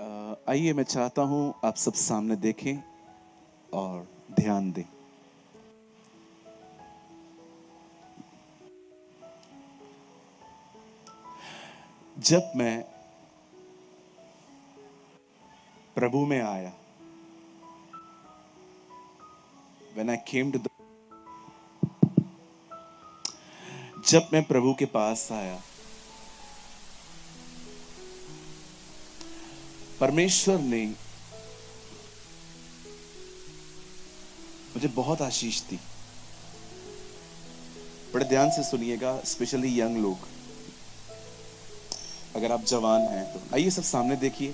आइए, मैं चाहता हूं आप सब सामने देखें और ध्यान दें। जब मैं प्रभु में आया, when I came to the, जब मैं प्रभु के पास आया, परमेश्वर ने मुझे बहुत आशीष दी। बड़े ध्यान से सुनिएगा, स्पेशली यंग लोग। अगर आप जवान हैं तो आइए सब सामने देखिए,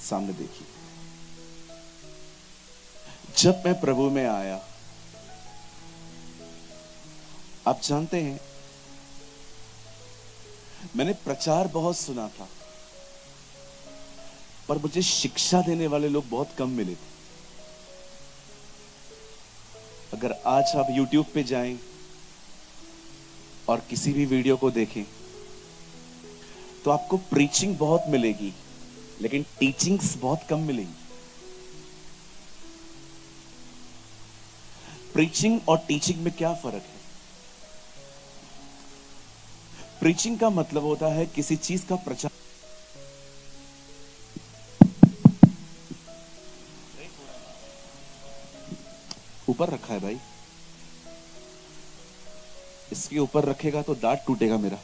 सामने देखिए। जब मैं प्रभु में आया, आप जानते हैं, मैंने प्रचार बहुत सुना था, पर मुझे शिक्षा देने वाले लोग बहुत कम मिले थे। अगर आज आप YouTube पे जाएं और किसी भी वीडियो को देखें तो आपको प्रीचिंग बहुत मिलेगी, लेकिन टीचिंग्स बहुत कम मिलेंगी। प्रीचिंग और टीचिंग में क्या फर्क है? प्रीचिंग का मतलब होता है किसी चीज का प्रचार। ऊपर रखा है भाई, इसके ऊपर रखेगा तो दांत टूटेगा मेरा।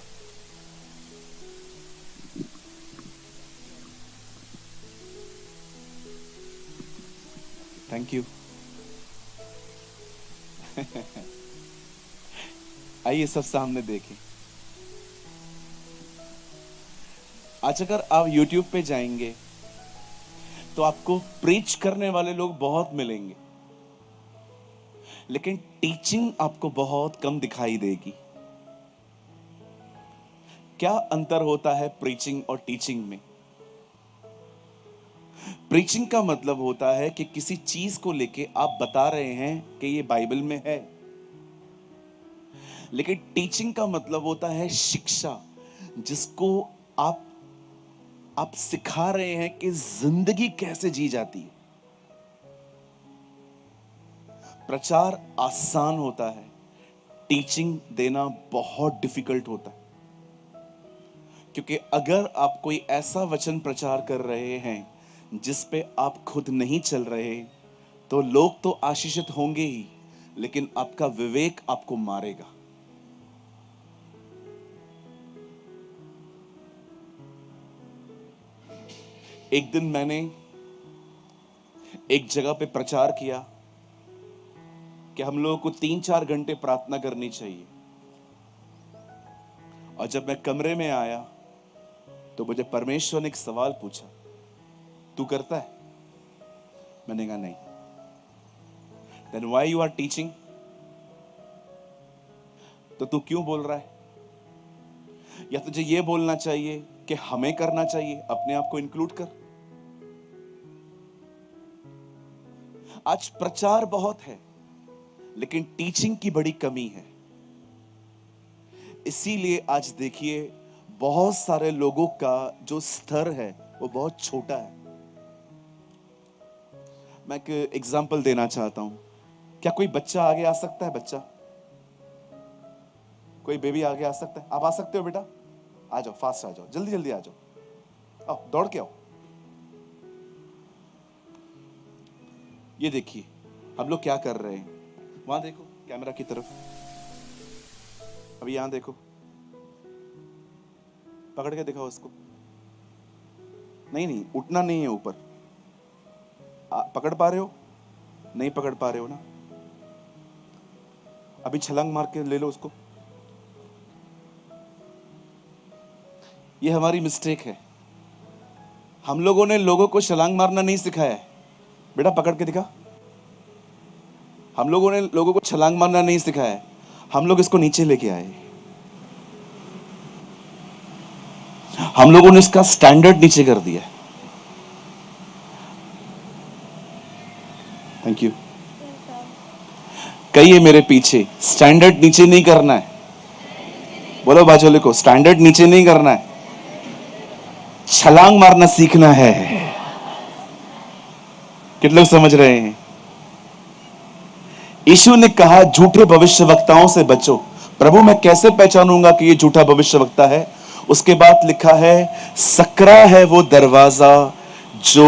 Thank you. आइए सब सामने देखें। आज अगर आप YouTube पे जाएंगे तो आपको प्रीच करने वाले लोग बहुत मिलेंगे, लेकिन टीचिंग आपको बहुत कम दिखाई देगी। क्या अंतर होता है प्रीचिंग और टीचिंग में? प्रीचिंग का मतलब होता है कि किसी चीज को लेके आप बता रहे हैं कि ये बाइबल में है, लेकिन टीचिंग का मतलब होता है शिक्षा, जिसको आप सिखा रहे हैं कि जिंदगी कैसे जी जाती है। प्रचार आसान होता है, टीचिंग देना बहुत डिफिकल्ट होता है। क्योंकि अगर आप कोई ऐसा वचन प्रचार कर रहे हैं जिस पे आप खुद नहीं चल रहे, तो लोग तो आशीषित होंगे ही, लेकिन आपका विवेक आपको मारेगा। एक दिन मैंने एक जगह पे प्रचार किया कि हम लोगों को 3-4 घंटे प्रार्थना करनी चाहिए, और जब मैं कमरे में आया तो मुझे परमेश्वर ने एक सवाल पूछा, तू करता है? मैंने कहा नहीं। Then why you are teaching? तो तू क्यों बोल रहा है? या तुझे ये बोलना चाहिए कि हमें करना चाहिए, अपने आप को इंक्लूड कर। आज प्रचार बहुत है, लेकिन टीचिंग की बड़ी कमी है। इसीलिए आज देखिए, बहुत सारे लोगों का जो स्तर है वो बहुत छोटा है। मैं एक एग्जांपल देना चाहता हूं। क्या कोई बच्चा आगे आ सकता है? बच्चा, कोई बेबी आगे आ सकता है? आप आ सकते हो बेटा? आ जाओ, फास्ट आ जाओ, जल्दी जल्दी आ जाओ, आओ, दौड़ के आओ। ये देखिए हम लोग क्या कर रहे हैं। वहां देखो कैमरा की तरफ, अभी यहां देखो, पकड़ के दिखाओ उसको। नहीं नहीं, उठना नहीं है ऊपर। पकड़ पा रहे हो? नहीं पकड़ पा रहे हो ना? अभी छलांग मार के ले लो उसको। ये हमारी मिस्टेक है। हम लोगों ने लोगों को छलांग मारना नहीं सिखाया है। बेटा पकड़ के दिखा। हम लोगों ने लोगों को छलांग मारना नहीं सिखाया है, हम लोग इसको नीचे लेके आए। हम लोगों ने इसका स्टैंडर्ड नीचे कर दिया। Thank you. कहिए मेरे पीछे, स्टैंडर्ड नीचे नहीं करना है। बोलो बाजू को, स्टैंडर्ड नीचे नहीं करना है। छलांग मारना सीखना है। कितने लोग समझ रहे हैं? यीशु ने कहा झूठे भविष्यवक्ताओं से बचो। प्रभु मैं कैसे पहचानूंगा कि ये झूठा भविष्यवक्ता है? उसके बाद लिखा है सकरा है वो दरवाजा जो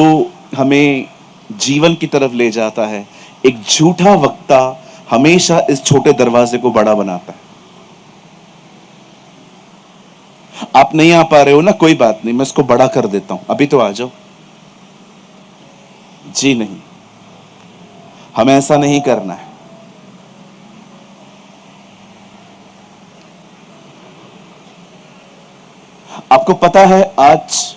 हमें जीवन की तरफ ले जाता है। एक झूठा वक्ता हमेशा इस छोटे दरवाजे को बड़ा बनाता है। आप नहीं आ पा रहे हो ना, कोई बात नहीं, मैं इसको बड़ा कर देता हूं, अभी तो आ जाओ। जी नहीं, हमें ऐसा नहीं करना है। आपको पता है आज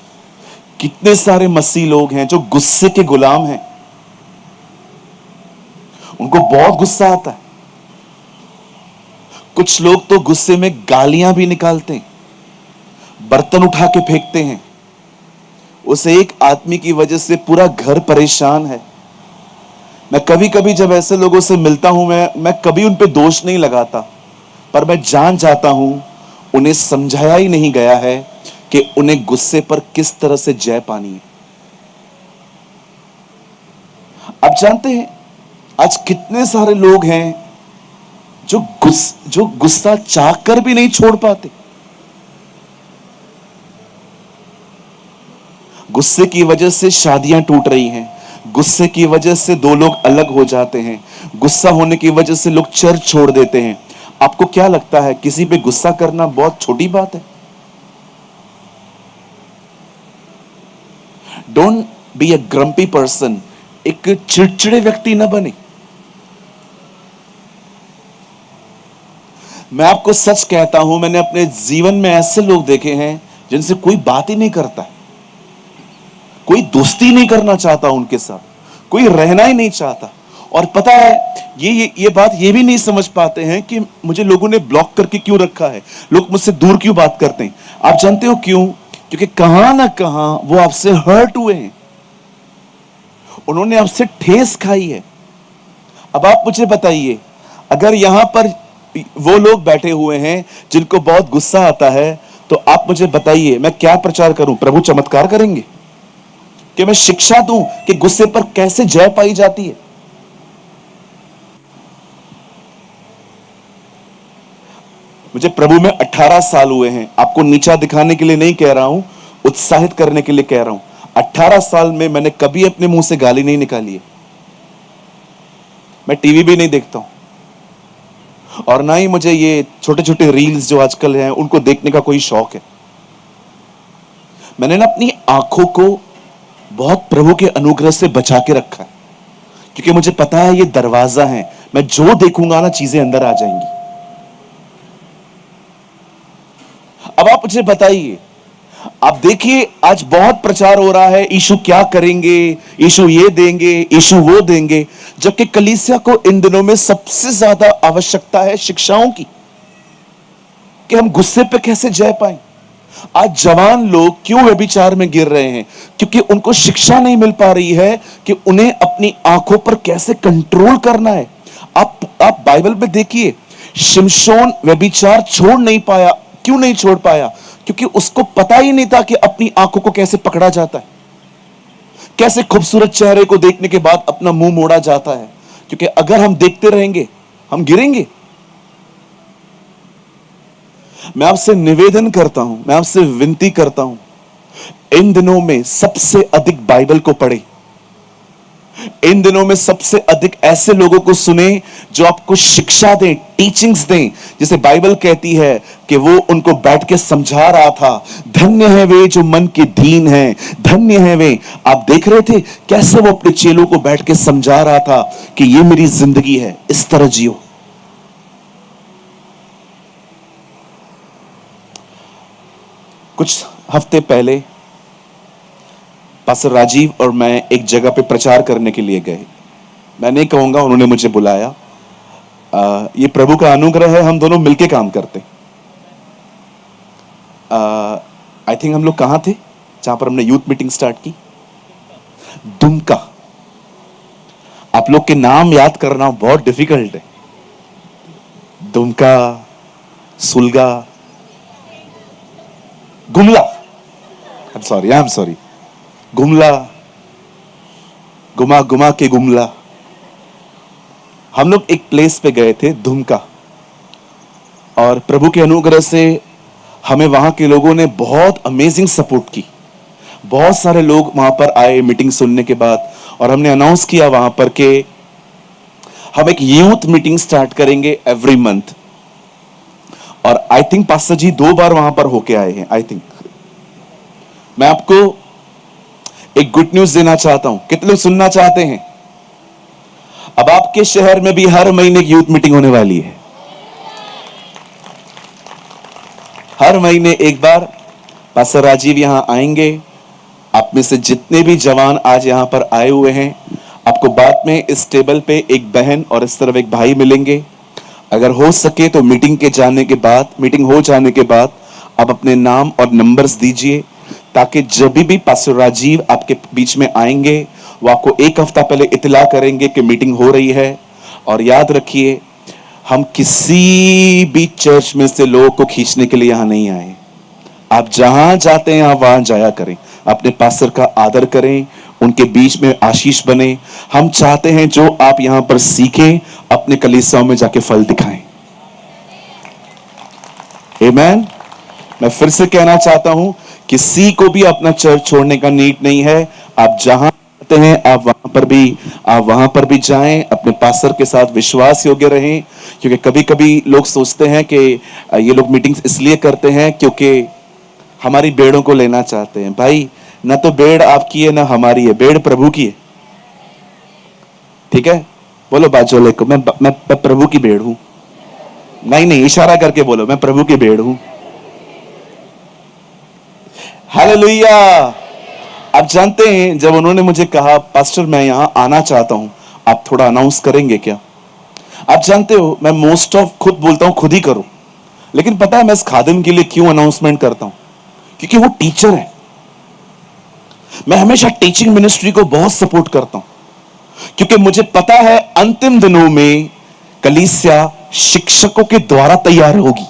कितने सारे मसीह लोग हैं जो गुस्से के गुलाम हैं। उनको बहुत गुस्सा आता है। कुछ लोग तो गुस्से में गालियां भी निकालते हैं, बर्तन उठा के फेंकते हैं। उसे एक आदमी की वजह से पूरा घर परेशान है। मैं कभी कभी जब ऐसे लोगों से मिलता हूं, मैं कभी उन पे दोष नहीं लगाता, पर मैं जान जाता हूं उन्हें समझाया ही नहीं गया है कि उन्हें गुस्से पर किस तरह से जय पानी है। आप जानते हैं आज कितने सारे लोग हैं जो गुस्सा चाह कर भी नहीं छोड़ पाते। गुस्से की वजह से शादियां टूट रही हैं, गुस्से की वजह से दो लोग अलग हो जाते हैं, गुस्सा होने की वजह से लोग चर्च छोड़ देते हैं। आपको क्या लगता है किसी पे गुस्सा करना बहुत छोटी बात है? Don't be a grumpy person. एक चिड़चिड़े व्यक्ति न बने। मैं आपको सच कहता हूं, मैंने अपने जीवन में ऐसे लोग देखे हैं जिनसे कोई बात ही नहीं करता, कोई दोस्ती नहीं करना चाहता उनके साथ, कोई रहना ही नहीं चाहता। और पता है ये बात ये भी नहीं समझ पाते हैं कि मुझे लोगों ने ब्लॉक करके क्यों रखा है, लोग मुझसे दूर क्यों बात करते हैं। आप जानते हो क्यों? क्योंकि कहां ना कहां वो आपसे हर्ट हुए हैं, उन्होंने आपसे ठेस खाई है। अब आप मुझे बताइए, अगर यहां पर वो लोग बैठे हुए हैं जिनको बहुत गुस्सा आता है, तो आप मुझे बताइए मैं क्या प्रचार करूं? प्रभु चमत्कार करेंगे कि मैं शिक्षा दूं कि गुस्से पर कैसे जय पाई जाती है? मुझे प्रभु में 18 साल हुए हैं। आपको नीचा दिखाने के लिए नहीं कह रहा हूं, उत्साहित करने के लिए कह रहा हूं। 18 साल में मैंने कभी अपने मुंह से गाली नहीं निकाली है। मैं टीवी भी नहीं देखता हूं, और ना ही मुझे ये छोटे छोटे रील्स जो आजकल हैं उनको देखने का कोई शौक है। मैंने ना अपनी आंखों को बहुत प्रभु के अनुग्रह से बचा के रखा है, क्योंकि मुझे पता है ये दरवाजा है, मैं जो देखूंगा ना चीजें अंदर आ जाएंगी। अब आप मुझे बताइए, आप देखिए आज बहुत प्रचार हो रहा है यीशु क्या करेंगे, यीशु ये देंगे, यीशु वो देंगे, जबकि कलीसिया को इन दिनों में सबसे ज्यादा आवश्यकता है शिक्षाओं की, कि हम गुस्से पे कैसे जय पाएं। आज जवान लोग क्यों व्यभिचार में गिर रहे हैं? क्योंकि उनको शिक्षा नहीं मिल पा रही है कि उन्हें अपनी आंखों पर कैसे कंट्रोल करना है। आप बाइबल में देखिए, शिमशोन व्यभिचार छोड़ नहीं पाया। क्यों नहीं छोड़ पाया? क्योंकि उसको पता ही नहीं था कि अपनी आंखों को कैसे पकड़ा जाता है, कैसे खूबसूरत चेहरे को देखने के बाद अपना मुंह मोड़ा जाता है। क्योंकि अगर हम देखते रहेंगे हम गिरेंगे। मैं आपसे निवेदन करता हूं, मैं आपसे विनती करता हूं, इन दिनों में सबसे अधिक बाइबल को पढ़े। इन दिनों में सबसे अधिक ऐसे लोगों को सुने जो आपको शिक्षा दें, टीचिंग्स दें। जैसे बाइबल कहती है कि वो उनको बैठ के समझा रहा था, धन्य है वे जो मन के दीन हैं, धन्य है वे। आप देख रहे थे कैसे वो अपने चेलों को बैठ के समझा रहा था कि ये मेरी जिंदगी है, इस तरह जियो। कुछ हफ्ते पहले पास्टर राजीव और मैं एक जगह पे प्रचार करने के लिए गए। मैं नहीं कहूंगा उन्होंने मुझे बुलाया, ये प्रभु का अनुग्रह है, हम दोनों मिलके काम करते। आई थिंक हम लोग कहां थे जहां पर हमने यूथ मीटिंग स्टार्ट की? दुमका। आप लोग के नाम याद करना बहुत डिफिकल्ट है। दुमका, सुलगा, Gumla. I am sorry, Gumla, गुमा गुमा के गुमला। हम लोग एक प्लेस पे गए थे, दुमका, और प्रभु के अनुग्रह से हमें वहां के लोगों ने बहुत अमेजिंग सपोर्ट की। बहुत सारे लोग वहां पर आए मीटिंग सुनने के बाद, और हमने अनाउंस किया वहां पर कि हम एक यूथ मीटिंग स्टार्ट करेंगे एवरी मंथ। और आई थिंक पास्टर जी 2 बार वहां पर होके आए हैं, आई थिंक। मैं आपको एक गुड न्यूज देना चाहता हूं, कितने लोग सुनना चाहते हैं? अब आपके शहर में भी हर महीने एक यूथ मीटिंग होने वाली है। हर महीने एक बार पास्टर राजीव यहां आएंगे। आप में से जितने भी जवान आज यहां पर आए हुए हैं, आपको बाद में इस टेबल पे एक बहन और इस तरफ एक भाई मिलेंगे। अगर हो सके तो मीटिंग हो जाने के बाद आप अपने नाम और नंबर्स दीजिए, ताकि जब भी पास्टर राजीव आपके बीच में आएंगे, वो आपको एक हफ्ता पहले इत्तला करेंगे कि मीटिंग हो रही है। और याद रखिए, हम किसी भी चर्च में से लोगों को खींचने के लिए यहां नहीं आए। आप जहां जाते हैं आप वहां जाया करें, अपने पास्टर का आदर करें, उनके बीच में आशीष बने। हम चाहते हैं जो आप यहां पर सीखें, अपने कलीसियाओं में जाके फल दिखाएं। आमीन। मैं फिर से कहना चाहता हूं, किसी को भी अपना चर्च छोड़ने का नीड नहीं है। आप जहां जाते हैं आप वहां पर भी जाएं, अपने पास्टर के साथ विश्वास योग्य रहें। क्योंकि कभी कभी लोग सोचते हैं कि ये लोग मीटिंग्स इसलिए करते हैं क्योंकि हमारी भेड़ों को लेना चाहते हैं। भाई, ना तो भेड़ आपकी है ना हमारी है, भेड़ प्रभु की है। ठीक है? बोलो बाजू वाले को, मैं प्रभु की भेड़ हूं। नहीं, इशारा करके बोलो, मैं प्रभु की भेड़ हूं। हालेलुया। आप जानते हैं, जब उन्होंने मुझे कहा पास्टर मैं यहां आना चाहता हूं, आप थोड़ा अनाउंस करेंगे क्या? आप जानते हो, मैं मोस्ट ऑफ खुद बोलता हूं खुद ही करो, लेकिन पता है मैं इस खादिम के लिए क्यों अनाउंसमेंट करता हूं? क्योंकि वो टीचर है। मैं हमेशा टीचिंग मिनिस्ट्री को बहुत सपोर्ट करता हूं, क्योंकि मुझे पता है अंतिम दिनों में कलीसिया शिक्षकों के द्वारा तैयार होगी।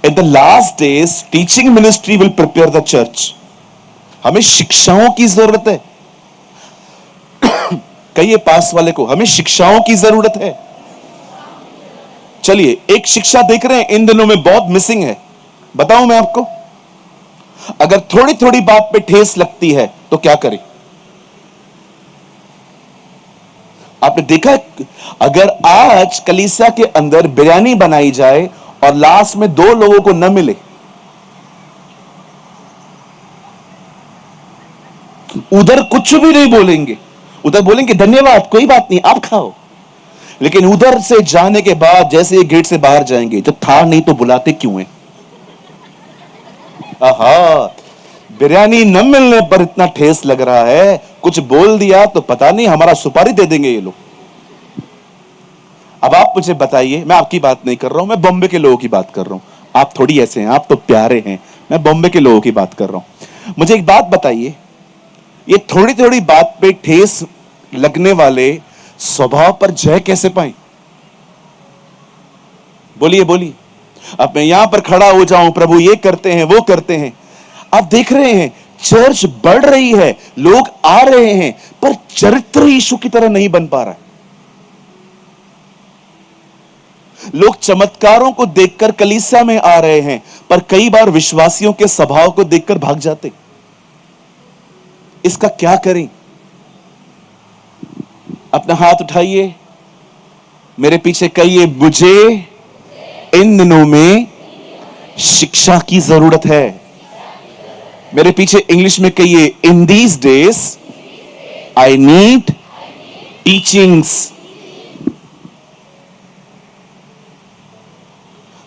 In the last days, teaching ministry will prepare the church. हमें शिक्षाओं की जरूरत है। कहिए पास वाले को, हमें शिक्षाओं की जरूरत है। चलिए, एक शिक्षा देख रहे हैं इन दिनों में बहुत मिसिंग है। बताऊं मैं आपको, अगर थोड़ी थोड़ी बात पे ठेस लगती है तो क्या करें? आपने देखा, अगर आज कलीसिया के अंदर बिरयानी बनाई जाए और लास्ट में 2 लोगों को न मिले, उधर कुछ भी नहीं बोलेंगे, उधर बोलेंगे धन्यवाद, कोई बात नहीं, आप खाओ। लेकिन उधर से जाने के बाद जैसे ये गेट से बाहर जाएंगे, तो था नहीं तो बुलाते क्यों है? आहा, बिरयानी न मिलने पर इतना ठेस लग रहा है, कुछ बोल दिया तो पता नहीं हमारा सुपारी दे देंगे ये लोग। अब आप मुझे बताइए, मैं आपकी बात नहीं कर रहा हूं, मैं बॉम्बे के लोगों की बात कर रहा हूं। आप थोड़ी ऐसे हैं, आप तो प्यारे हैं। मैं बॉम्बे के लोगों की बात कर रहा हूं। मुझे एक बात बताइए, ये थोड़ी थोड़ी बात पे ठेस लगने वाले स्वभाव पर जय कैसे पाए? बोलिए बोलिए। अब मैं यहां पर खड़ा हो जाऊं, प्रभु ये करते हैं वो करते हैं। आप देख रहे हैं चर्च बढ़ रही है, लोग आ रहे हैं, पर चरित्र यीशु की तरह नहीं बन पा रहा है। लोग चमत्कारों को देखकर कलीसिया में आ रहे हैं, पर कई बार विश्वासियों के स्वभाव को देखकर भाग जाते। इसका क्या करें? अपना हाथ उठाइए, मेरे पीछे कहिए, मुझे इन दिनों में शिक्षा की जरूरत है। मेरे पीछे इंग्लिश में कहिए, in these days I need teachings.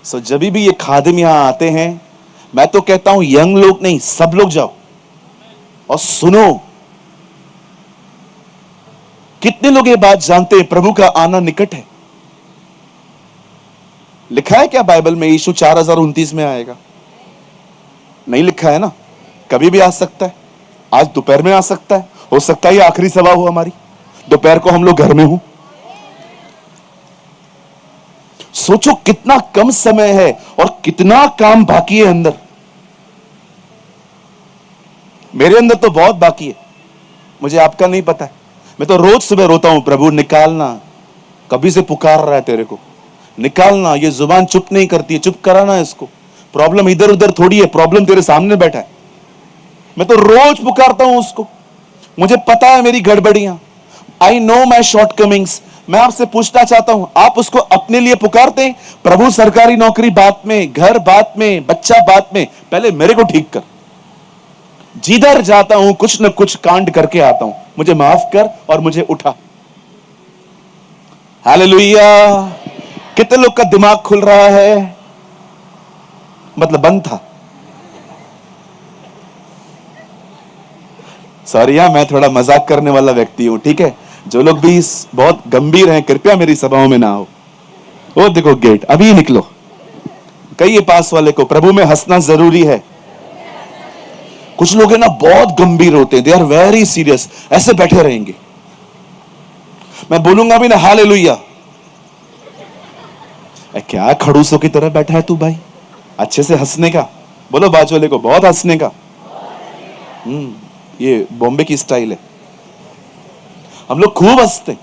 So जब भी ये खादिम यहां आते हैं, मैं तो कहता हूं यंग लोग नहीं, सब लोग जाओ और सुनो। कितने लोग ये बात जानते हैं, प्रभु का आना निकट है? लिखा है क्या बाइबल में यीशु 4029 में आएगा? नहीं लिखा है ना। कभी भी आ सकता है, आज दोपहर में आ सकता है, हो सकता है ये आखिरी सभा हो हमारी, दोपहर को हम लोग घर में हो। सोचो कितना कम समय है और कितना काम बाकी है अंदर। मेरे अंदर तो बहुत बाकी है, मुझे आपका नहीं पता है। मैं तो रोज सुबह रोता हूं, प्रभु निकालना, कभी से पुकार रहा है तेरे को, निकालना, ये जुबान चुप नहीं करती है, चुप कराना इसको। प्रॉब्लम इधर उधर थोड़ी है, प्रॉब्लम तेरे सामने बैठा है। मैं तो रोज पुकारता हूं उसको, मुझे पता है मेरी गड़बड़ियां, आई नो माई शॉर्टकमिंग्स। मैं आपसे पूछना चाहता हूं, आप उसको अपने लिए पुकारते हैं? प्रभु सरकारी नौकरी बात में, घर बात में, बच्चा बात में, पहले मेरे को ठीक कर। जिधर जाता हूं कुछ न कुछ कांड करके आता हूं, मुझे माफ कर और मुझे उठा। हालेलुया। कितने लोग का दिमाग खुल रहा है? मतलब बंद था। सॉरी, मैं थोड़ा मजाक करने वाला व्यक्ति हूं, ठीक है? जो लोग भी बहुत गंभीर हैं, कृपया मेरी सभाओं में ना हो। वो देखो गेट, अभी निकलो। कहिए पास वाले को, प्रभु में हंसना जरूरी है। कुछ लोग है ना बहुत गंभीर होते हैं, दे आर वेरी सीरियस, ऐसे बैठे रहेंगे। मैं बोलूंगा भी ना हालेलुया, क्या खड़ूसों की तरह बैठा है तू भाई? अच्छे से हंसने का बोलो, बाजू वाले को बहुत हंसने का। ये बॉम्बे की स्टाइल है, हम लोग खूब हंसते हैं।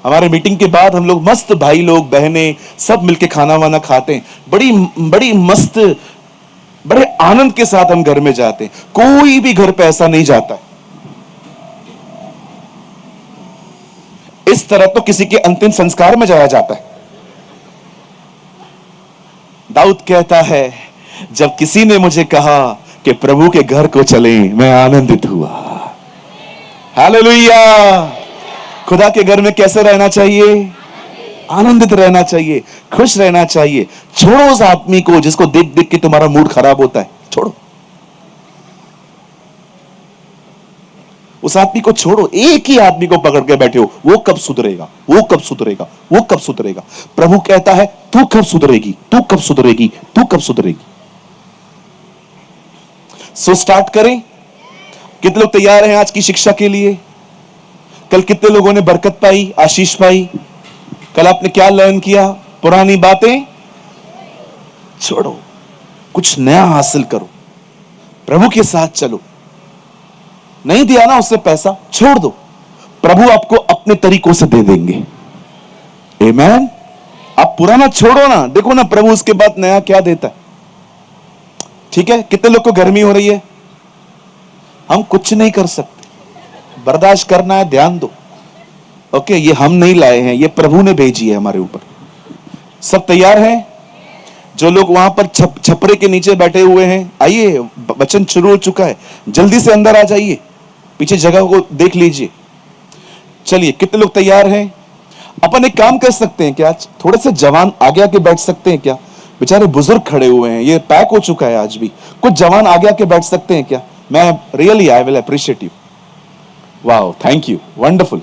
हमारे मीटिंग के बाद हम लोग मस्त, भाई लोग बहनें सब मिलके खाना वाना खाते हैं, बड़ी बड़ी मस्त, बड़े आनंद के साथ हम घर में जाते हैं। कोई भी घर पे ऐसा नहीं जाता है। इस तरह तो किसी के अंतिम संस्कार में जाया जाता है। दाऊद कहता है, जब किसी ने मुझे कहा कि प्रभु के घर को चलें, मैं आनंदित हुआ। हालेलुया। खुदा के घर में कैसे रहना चाहिए? आनंदित रहना चाहिए, खुश रहना चाहिए। छोड़ो उस आदमी को जिसको देख देख के तुम्हारा मूड खराब होता है, छोड़ो उस आदमी को, छोड़ो। एक ही आदमी को पकड़ के बैठे हो, वो कब सुधरेगा, वो कब सुधरेगा, वो कब सुधरेगा? प्रभु कहता है, तू कब सुधरेगी, तू कब सुधरेगी, तू कब सुधरेगी? सो स्टार्ट करें। कितने लोग तैयार हैं आज की शिक्षा के लिए? कल कितने लोगों ने बरकत पाई, आशीष पाई? कल आपने क्या लर्न किया? पुरानी बातें छोड़ो, कुछ नया हासिल करो, प्रभु के साथ चलो। नहीं दिया ना उससे पैसा, छोड़ दो, प्रभु आपको अपने तरीकों से दे देंगे। आमेन। आप पुराना छोड़ो ना, देखो ना प्रभु उसके बाद नया क्या देता है। ठीक है? कितने लोग को गर्मी हो रही है? हम कुछ नहीं कर सकते, बर्दाश्त करना है, ध्यान दो। ओके, ये हम नहीं लाए हैं, ये प्रभु ने भेजी है हमारे ऊपर। सब तैयार हैं? जो लोग वहां पर छपरे के नीचे बैठे हुए हैं, आइए, वचन शुरू हो चुका है, जल्दी से अंदर आ जाइए, पीछे जगह को देख लीजिए। चलिए, कितने लोग तैयार हैं? अपन एक काम कर सकते हैं क्या, थोड़े से जवान आगे आके बैठ सकते हैं क्या? बेचारे बुजुर्ग खड़े हुए हैं, ये पैक हो चुका है आज भी। कुछ जवान आगे आके बैठ सकते हैं क्या? मैं really, I will appreciate you. Wow, thank you, wonderful.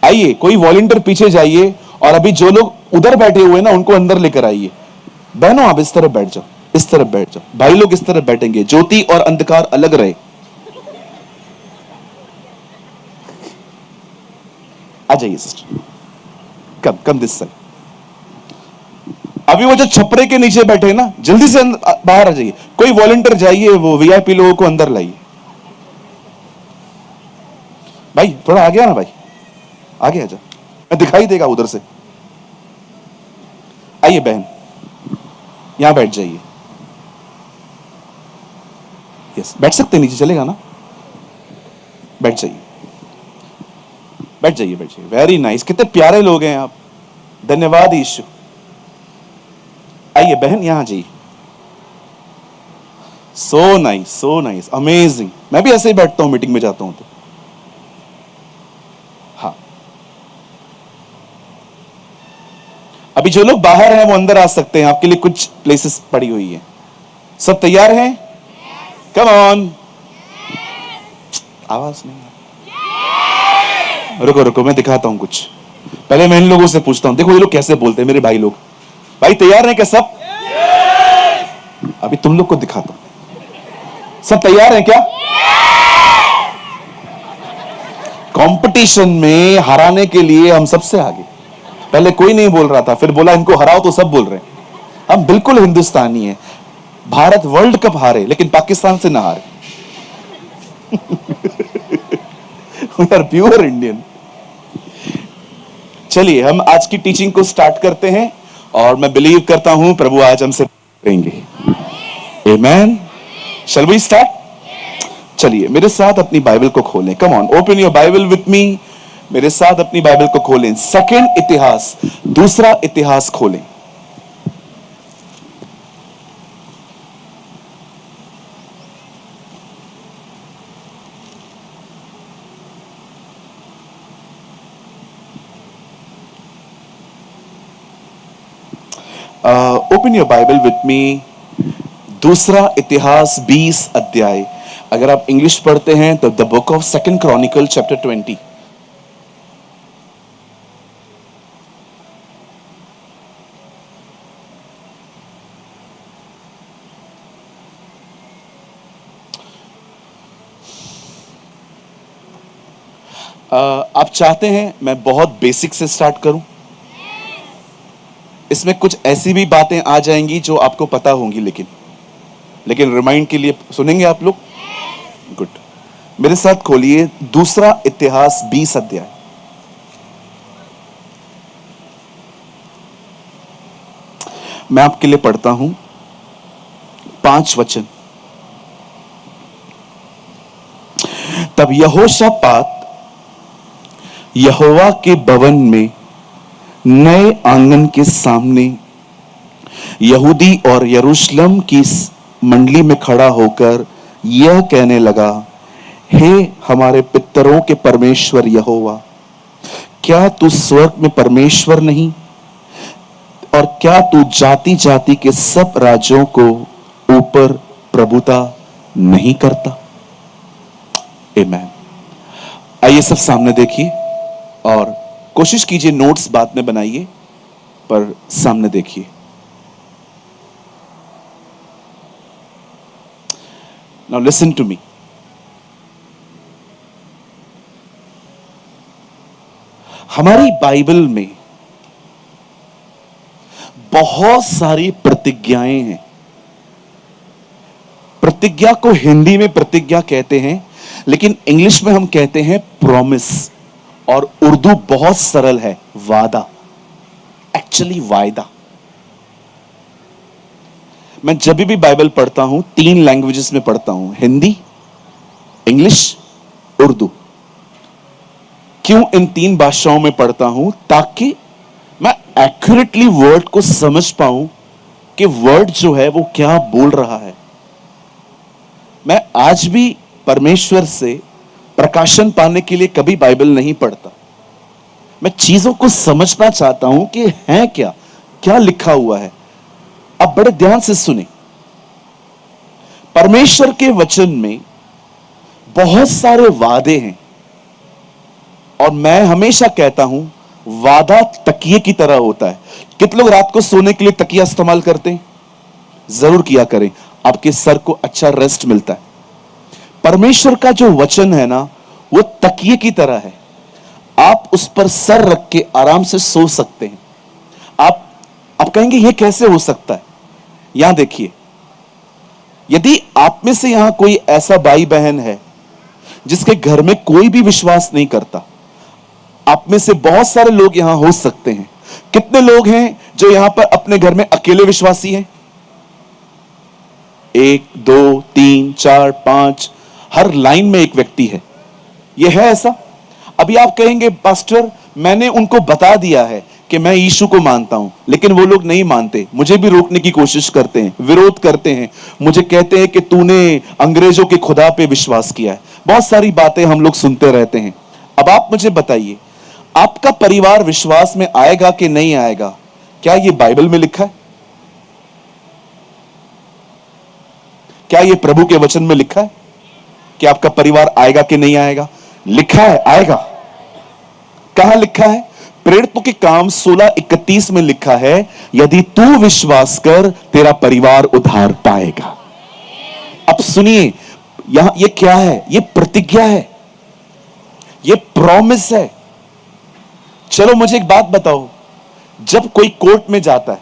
आइए, कोई वॉलंटियर पीछे जाइए, और अभी जो लोग उधर बैठे हुए हैं ना, उनको अंदर लेकर आइए। बहनों, आप इस तरफ बैठ जाओ, इस तरफ बैठ जाओ। भाई लोग इस तरफ बैठेंगे, ज्योति और अंधकार अलग रहे। आ जाइए sister, come come this side. अभी वो जो छपरे के नीचे बैठे हैं ना, जल्दी से बाहर आ जाइए। कोई वॉलंटियर जाइए, वो वीआईपी लोगों को अंदर लाइए। भाई थोड़ा आगे आना, भाई आगे आ जाओ, मैं दिखाई देगा उधर से। आइए बहन, यहां बैठ जाइए। यस, बैठ सकते हैं, नीचे चलेगा ना? बैठ जाइए, बैठ जाइए, बैठ जाइए। वेरी नाइस, कितने प्यारे लोग हैं आप, धन्यवाद यीशु। आइए बहन, यहां जाइए। So nice, so nice, amazing. मैं भी ऐसे ही बैठता हूं, मीटिंग में जाता हूं तो। हाँ, अभी जो लोग बाहर हैं वो अंदर आ सकते हैं, आपके लिए कुछ प्लेसेस पड़ी हुई है। सब तैयार हैं? Come on. आवाज नहीं। रुको रुको, मैं दिखाता हूं कुछ। पहले मैं इन लोगों से पूछता हूं, देखो ये लोग कैसे बोलते हैं, मेरे भाई लोग। भाई तैयार हैं क्या सब? अभी तुम लोग को दिखाता हूं। सब तैयार हैं क्या? कंपटीशन में हराने के लिए हम सबसे आगे। पहले कोई नहीं बोल रहा था, फिर बोला इनको हराओ, तो सब बोल रहे हैं। हम बिल्कुल हिंदुस्तानी हैं। भारत वर्ल्ड कप हारे लेकिन पाकिस्तान से ना हारे। We are pure Indian. चलिए हम आज की टीचिंग को स्टार्ट करते हैं और मैं बिलीव करता हूं प्रभु आज हमसे करेंगे। आमेन। Shall we start? चलिए मेरे साथ अपनी बाइबल को खोलें। Come on, open your Bible with me. मेरे साथ अपनी बाइबल को खोलें। सेकंड इतिहास, दूसरा इतिहास खोलें। ओपन योर बाइबल विथ मी। दूसरा इतिहास 20 अध्याय। अगर आप इंग्लिश पढ़ते हैं तो the book of second Chronicle chapter 20। आप चाहते हैं मैं बहुत बेसिक से स्टार्ट करूं? इसमें कुछ ऐसी भी बातें आ जाएंगी जो आपको पता होंगी, लेकिन रिमाइंड के लिए सुनेंगे आप लोग? गुड। मेरे साथ खोलिए दूसरा इतिहास 20 अध्याय। मैं आपके लिए पढ़ता हूं 5 वचन। तब यहोशापात यहोवा के भवन में नए आंगन के सामने यहूदी और यरूशलेम की मंडली में खड़ा होकर यह कहने लगा, हे हमारे पितरों के परमेश्वर यहोवा, क्या तू स्वर्ग में परमेश्वर नहीं, और क्या तू जाति जाति के सब राज्यों को ऊपर प्रभुता नहीं करता? आमेन। आइए सब सामने देखिए और कोशिश कीजिए नोट्स बाद में बनाइए, पर सामने देखिए। Now listen to me. हमारी बाइबल में बहुत सारी प्रतिज्ञाएं हैं। प्रतिज्ञा को हिंदी में प्रतिज्ञा कहते हैं, लेकिन इंग्लिश में हम कहते हैं प्रॉमिस, और उर्दू बहुत सरल है, वादा। एक्चुअली वायदा। मैं जब भी बाइबल पढ़ता हूं 3 लैंग्वेजेस में पढ़ता हूं, हिंदी, इंग्लिश, उर्दू। क्यों इन 3 भाषाओं में पढ़ता हूं? ताकि मैं एक्यूरेटली वर्ड को समझ पाऊं कि वर्ड जो है वो क्या बोल रहा है। मैं आज भी परमेश्वर से प्रकाशन पाने के लिए कभी बाइबल नहीं पढ़ता। मैं चीजों को समझना चाहता हूं कि है क्या, क्या लिखा हुआ है। अब बड़े ध्यान से सुने। परमेश्वर के वचन में बहुत सारे वादे हैं, और मैं हमेशा कहता हूं वादा तकिए की तरह होता है। कितने लोग रात को सोने के लिए तकिया इस्तेमाल करते हैं? जरूर किया करें, आपके सर को अच्छा रेस्ट मिलता है। परमेश्वर का जो वचन है ना, वो तकिए की तरह है। आप उस पर सर रख के आराम से सो सकते हैं। आप कहेंगे ये कैसे हो सकता है? यहां देखिए, यदि आप में से यहां कोई ऐसा भाई बहन है जिसके घर में कोई भी विश्वास नहीं करता, आप में से बहुत सारे लोग यहां हो सकते हैं। कितने लोग हैं जो यहां पर अपने घर में अकेले विश्वासी हैं? 1 2 3 4 5, हर लाइन में एक व्यक्ति है। यह है ऐसा? अभी आप कहेंगे पास्टर मैंने उनको बता दिया है कि मैं यीशु को मानता हूं, लेकिन वो लोग नहीं मानते, मुझे भी रोकने की कोशिश करते हैं, विरोध करते हैं, मुझे कहते हैं कि तूने अंग्रेजों के खुदा पे विश्वास किया है। बहुत सारी बातें हम लोग सुनते रहते हैं। अब आप मुझे बताइए, आपका परिवार विश्वास में आएगा कि नहीं आएगा? क्या यह बाइबल में लिखा है? क्या यह प्रभु के वचन में लिखा है कि आपका परिवार आएगा कि नहीं आएगा? लिखा है, आएगा। कहां लिखा है? प्रेरितों के काम 16:31 में लिखा है, यदि तू विश्वास कर तेरा परिवार उद्धार पाएगा। अब सुनिए, यहां ये क्या है? ये प्रतिज्ञा है, ये प्रॉमिस है। चलो मुझे एक बात बताओ, जब कोई कोर्ट में जाता है,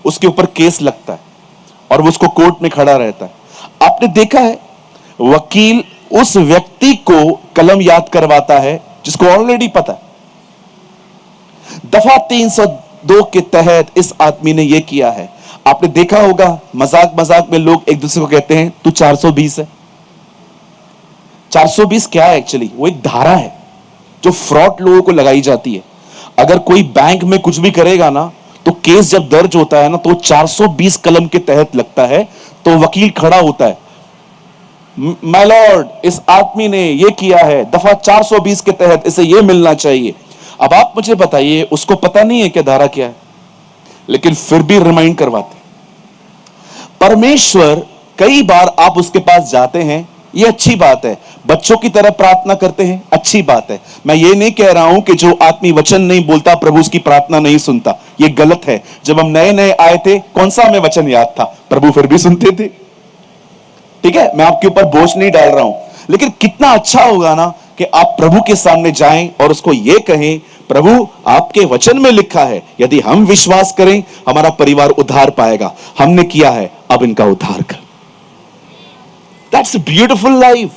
उसके ऊपर केस लगता है और वो उसको कोर्ट में खड़ा रहता है, आपने देखा है वकील उस व्यक्ति को कलम याद करवाता है जिसको ऑलरेडी पता है। दफा 302 के तहत इस आदमी ने यह किया है। आपने देखा होगा मजाक मजाक में लोग एक दूसरे को कहते हैं तू 420 है। 420 क्या है एक्चुअली? वो एक धारा है जो फ्रॉड लोगों को लगाई जाती है। अगर कोई बैंक में कुछ भी करेगा ना, तो केस जब दर्ज होता है ना, तो 420 कलम के तहत लगता है। तो वकील खड़ा होता है, माय लॉर्ड, इस आदमी ने यह किया है, दफा 420 के तहत इसे यह मिलना चाहिए। अब आप मुझे बताइए, उसको पता नहीं है कि धारा क्या है, लेकिन फिर भी रिमाइंड करवाते। परमेश्वर, कई बार आप उसके पास जाते हैं, ये अच्छी बात है। बच्चों की तरह प्रार्थना करते हैं, अच्छी बात है। मैं ये नहीं कह रहा हूं कि जो आदमी वचन नहीं बोलता प्रभु उसकी प्रार्थना नहीं सुनता, ये गलत है। जब हम नए नए आए थे, कौन सा हमें वचन याद था? प्रभु फिर भी सुनते थे। ठीक है, मैं आपके ऊपर बोझ नहीं डाल रहा हूं, लेकिन कितना अच्छा होगा ना कि आप प्रभु के सामने जाएं और उसको यह कहें, प्रभु आपके वचन में लिखा है, यदि हम विश्वास करें हमारा परिवार उद्धार पाएगा। हमने किया है, अब इनका उद्धार कर। That's a beautiful life.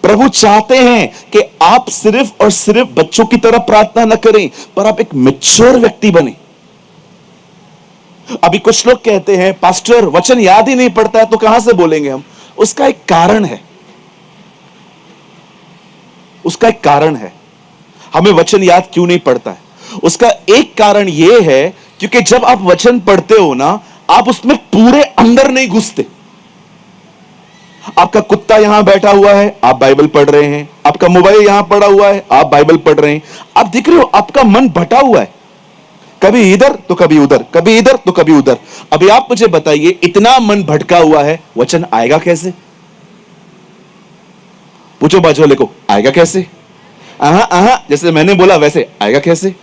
प्रभु चाहते हैं कि आप सिर्फ और सिर्फ बच्चों की तरह प्रार्थना न करें, पर आप एक मैच्योर व्यक्ति बने। अभी कुछ लोग कहते हैं, पास्टर वचन याद ही नहीं पड़ता है, तो कहां से बोलेंगे हम? उसका एक कारण है, उसका एक कारण है हमें वचन याद क्यों नहीं पड़ता है। उसका एक कारण यह है क्योंकि जब आप वचन पढ़ते हो ना, आप उसमें पूरे अंदर नहीं घुसते। आपका कुत्ता यहां बैठा हुआ है, आप बाइबल पढ़ रहे हैं। आपका मोबाइल यहां पड़ा हुआ है, आप बाइबल पढ़ रहे हैं। आप दिख रहे हो, आपका मन भटा हुआ है, कभी इधर तो कभी उधर, कभी इधर तो कभी उधर। अभी आप मुझे बताइए, इतना मन भटका हुआ है, वचन आएगा कैसे? पूछो बाजू वाले को, आएगा कैसे? जैसे मैंने बोला वैसे आएगा कैसे?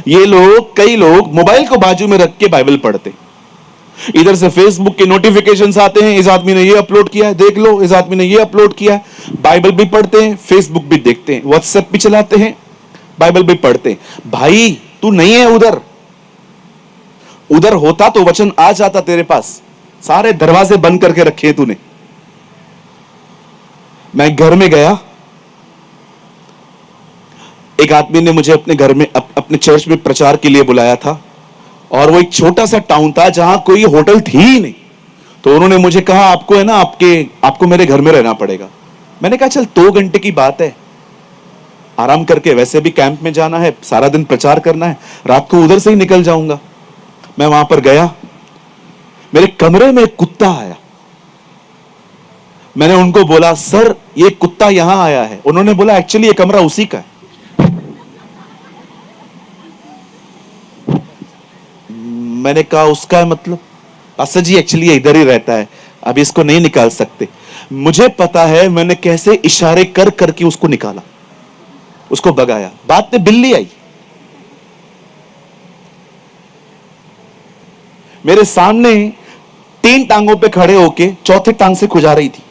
ये लोग, कई लोग मोबाइल को बाजू में रख के बाइबल पढ़ते, इधर से फेसबुक के नोटिफिकेशंस आते हैं, इस आदमी ने ये अपलोड किया है, देख लो, इस आदमी ने ये अपलोड किया है। बाइबल भी पढ़ते हैं, फेसबुक भी देखते हैं, व्हाट्सएप भी चलाते हैं, बाइबल भी पढ़ते हैं। भाई तू नहीं है उधर, उधर होता तो वचन आ जाता तेरे पास। सारे दरवाजे बंद करके रखे तूने। मैं घर में गया, एक आदमी ने मुझे अपने घर में, अपने चर्च में प्रचार के लिए बुलाया था, और वो एक छोटा सा टाउन था जहां कोई होटल थी ही नहीं। तो उन्होंने मुझे कहा, आपको है ना, आपको मेरे घर में रहना पड़ेगा। मैंने कहा चल 2 घंटे की बात है, आराम करके, वैसे भी कैंप में जाना है, सारा दिन प्रचार करना है, रात को उधर से ही निकल जाऊंगा। मैं वहां पर गया, मेरे कमरे में एक कुत्ता आया। मैंने उनको बोला, सर ये कुत्ता यहां आया है। उन्होंने बोला, एक्चुअली ये कमरा उसी का है। मैंने कहा उसका है मतलब? पास्टर जी एक्चुअली इधर ही रहता है, अभी इसको नहीं निकाल सकते। मुझे पता है मैंने कैसे इशारे कर करके उसको निकाला, उसको भगाया। बाद में बिल्ली आई, मेरे सामने 3 टांगों पे खड़े होके चौथे टांग से खुजा रही थी।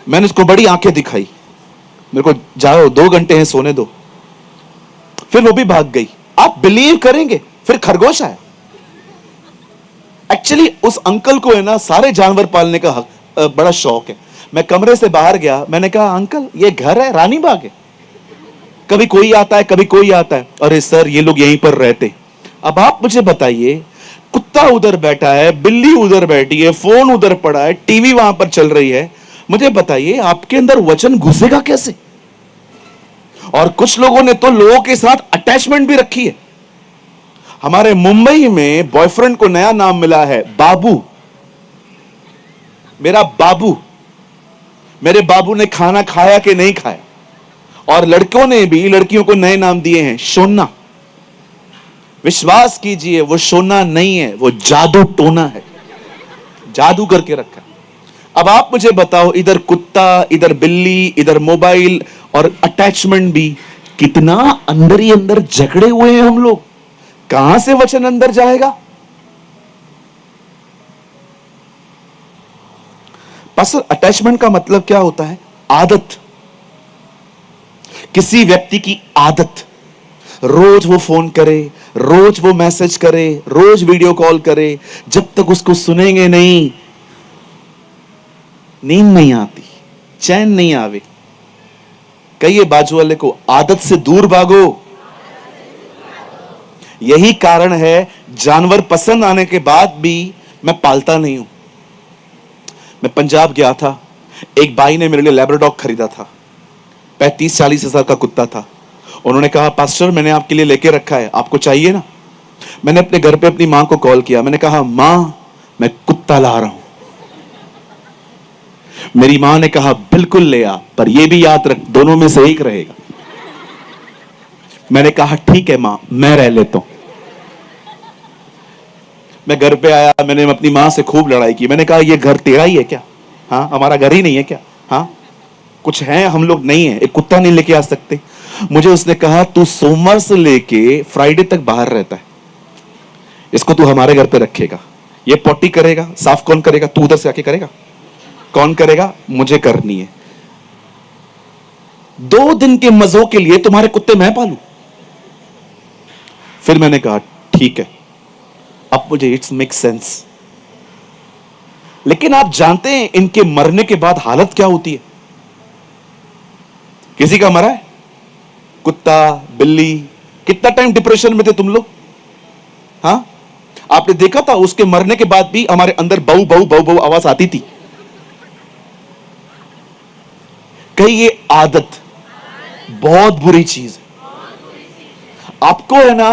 मैंने उसको बड़ी आंखें दिखाई, मेरे को जाओ 2 घंटे हैं, सोने दो। फिर वो भी भाग गई। आप बिलीव करेंगे, फिर खरगोश आया। एक्चुअली उस अंकल को है ना सारे जानवर पालने का बड़ा शौक है। मैं कमरे से बाहर गया, मैंने कहा अंकल ये घर है, रानी बाग है, कभी कोई आता है कभी कोई आता है। अरे सर ये लोग यहीं पर रहते। अब आप मुझे बताइए, कुत्ता उधर बैठा है, बिल्ली उधर बैठी है, फोन उधर पड़ा है, टीवी वहां पर चल रही है, मुझे बताइए आपके अंदर वचन घुसेगा कैसे? और कुछ लोगों ने तो लोगों के साथ अटैचमेंट भी रखी है। हमारे मुंबई में बॉयफ्रेंड को नया नाम मिला है, बाबू। मेरा बाबू, मेरे बाबू ने खाना खाया कि नहीं खाया। और लड़कों ने भी लड़कियों को नए नाम दिए हैं, सोना। विश्वास कीजिए वो सोना नहीं है, वो जादू टोना है, जादू करके रखा। अब आप मुझे बताओ, इधर कुत्ता, इधर बिल्ली, इधर मोबाइल और अटैचमेंट भी, कितना अंदर ही अंदर जकड़े हुए हैं हम लोग। कहां से वचन अंदर जाएगा? पास्टर अटैचमेंट का मतलब क्या होता है? आदत, किसी व्यक्ति की आदत। रोज वो फोन करे, रोज वो मैसेज करे, रोज वीडियो कॉल करे, जब तक उसको सुनेंगे नहीं नींद नहीं आती, चैन नहीं आवे। कहिए बाजू वाले को, आदत से दूर भागो। यही कारण है जानवर पसंद आने के बाद भी मैं पालता नहीं हूं। मैं पंजाब गया था, एक भाई ने मेरे लिए लैब्राडॉग खरीदा था, 35-40 हजार का कुत्ता था। उन्होंने कहा पास्टर मैंने आपके लिए लेके रखा है, आपको चाहिए ना। मैंने अपने घर पे अपनी मां को कॉल किया, मैंने कहा मां मैं कुत्ता ला रहा हूं। मेरी मां ने कहा बिल्कुल ले आ, पर यह भी याद रख दोनों में से एक रहेगा। मैंने कहा ठीक है मां, मैं रह लेता हूं। मैं घर पे आया, मैंने अपनी मां से खूब लड़ाई की। मैंने कहा ये घर तेरा ही है क्या? हाँ, हमारा घर ही नहीं है क्या? हाँ, कुछ है हम लोग नहीं है, एक कुत्ता नहीं लेके आ सकते? मुझे उसने कहा तू सोमवार से लेके फ्राइडे तक बाहर रहता है, इसको तू हमारे घर पे रखेगा, ये पोटी करेगा, साफ कौन करेगा? तू उधर से आके करेगा? कौन करेगा? मुझे करनी है। 2 दिन के मजों के लिए तुम्हारे कुत्ते मैं पालू? फिर मैंने कहा ठीक है, अब मुझे इट्स मेक सेंस। लेकिन आप जानते हैं इनके मरने के बाद हालत क्या होती है? किसी का मरा है? कुत्ता, बिल्ली, कितना टाइम डिप्रेशन में थे तुम लोग? हाँ, आपने देखा था उसके मरने के बाद भी हमारे अंदर बहु बहु बहु बहु आवाज आती थी। कहीं ये आदत बहुत बुरी चीज है। आपको है ना,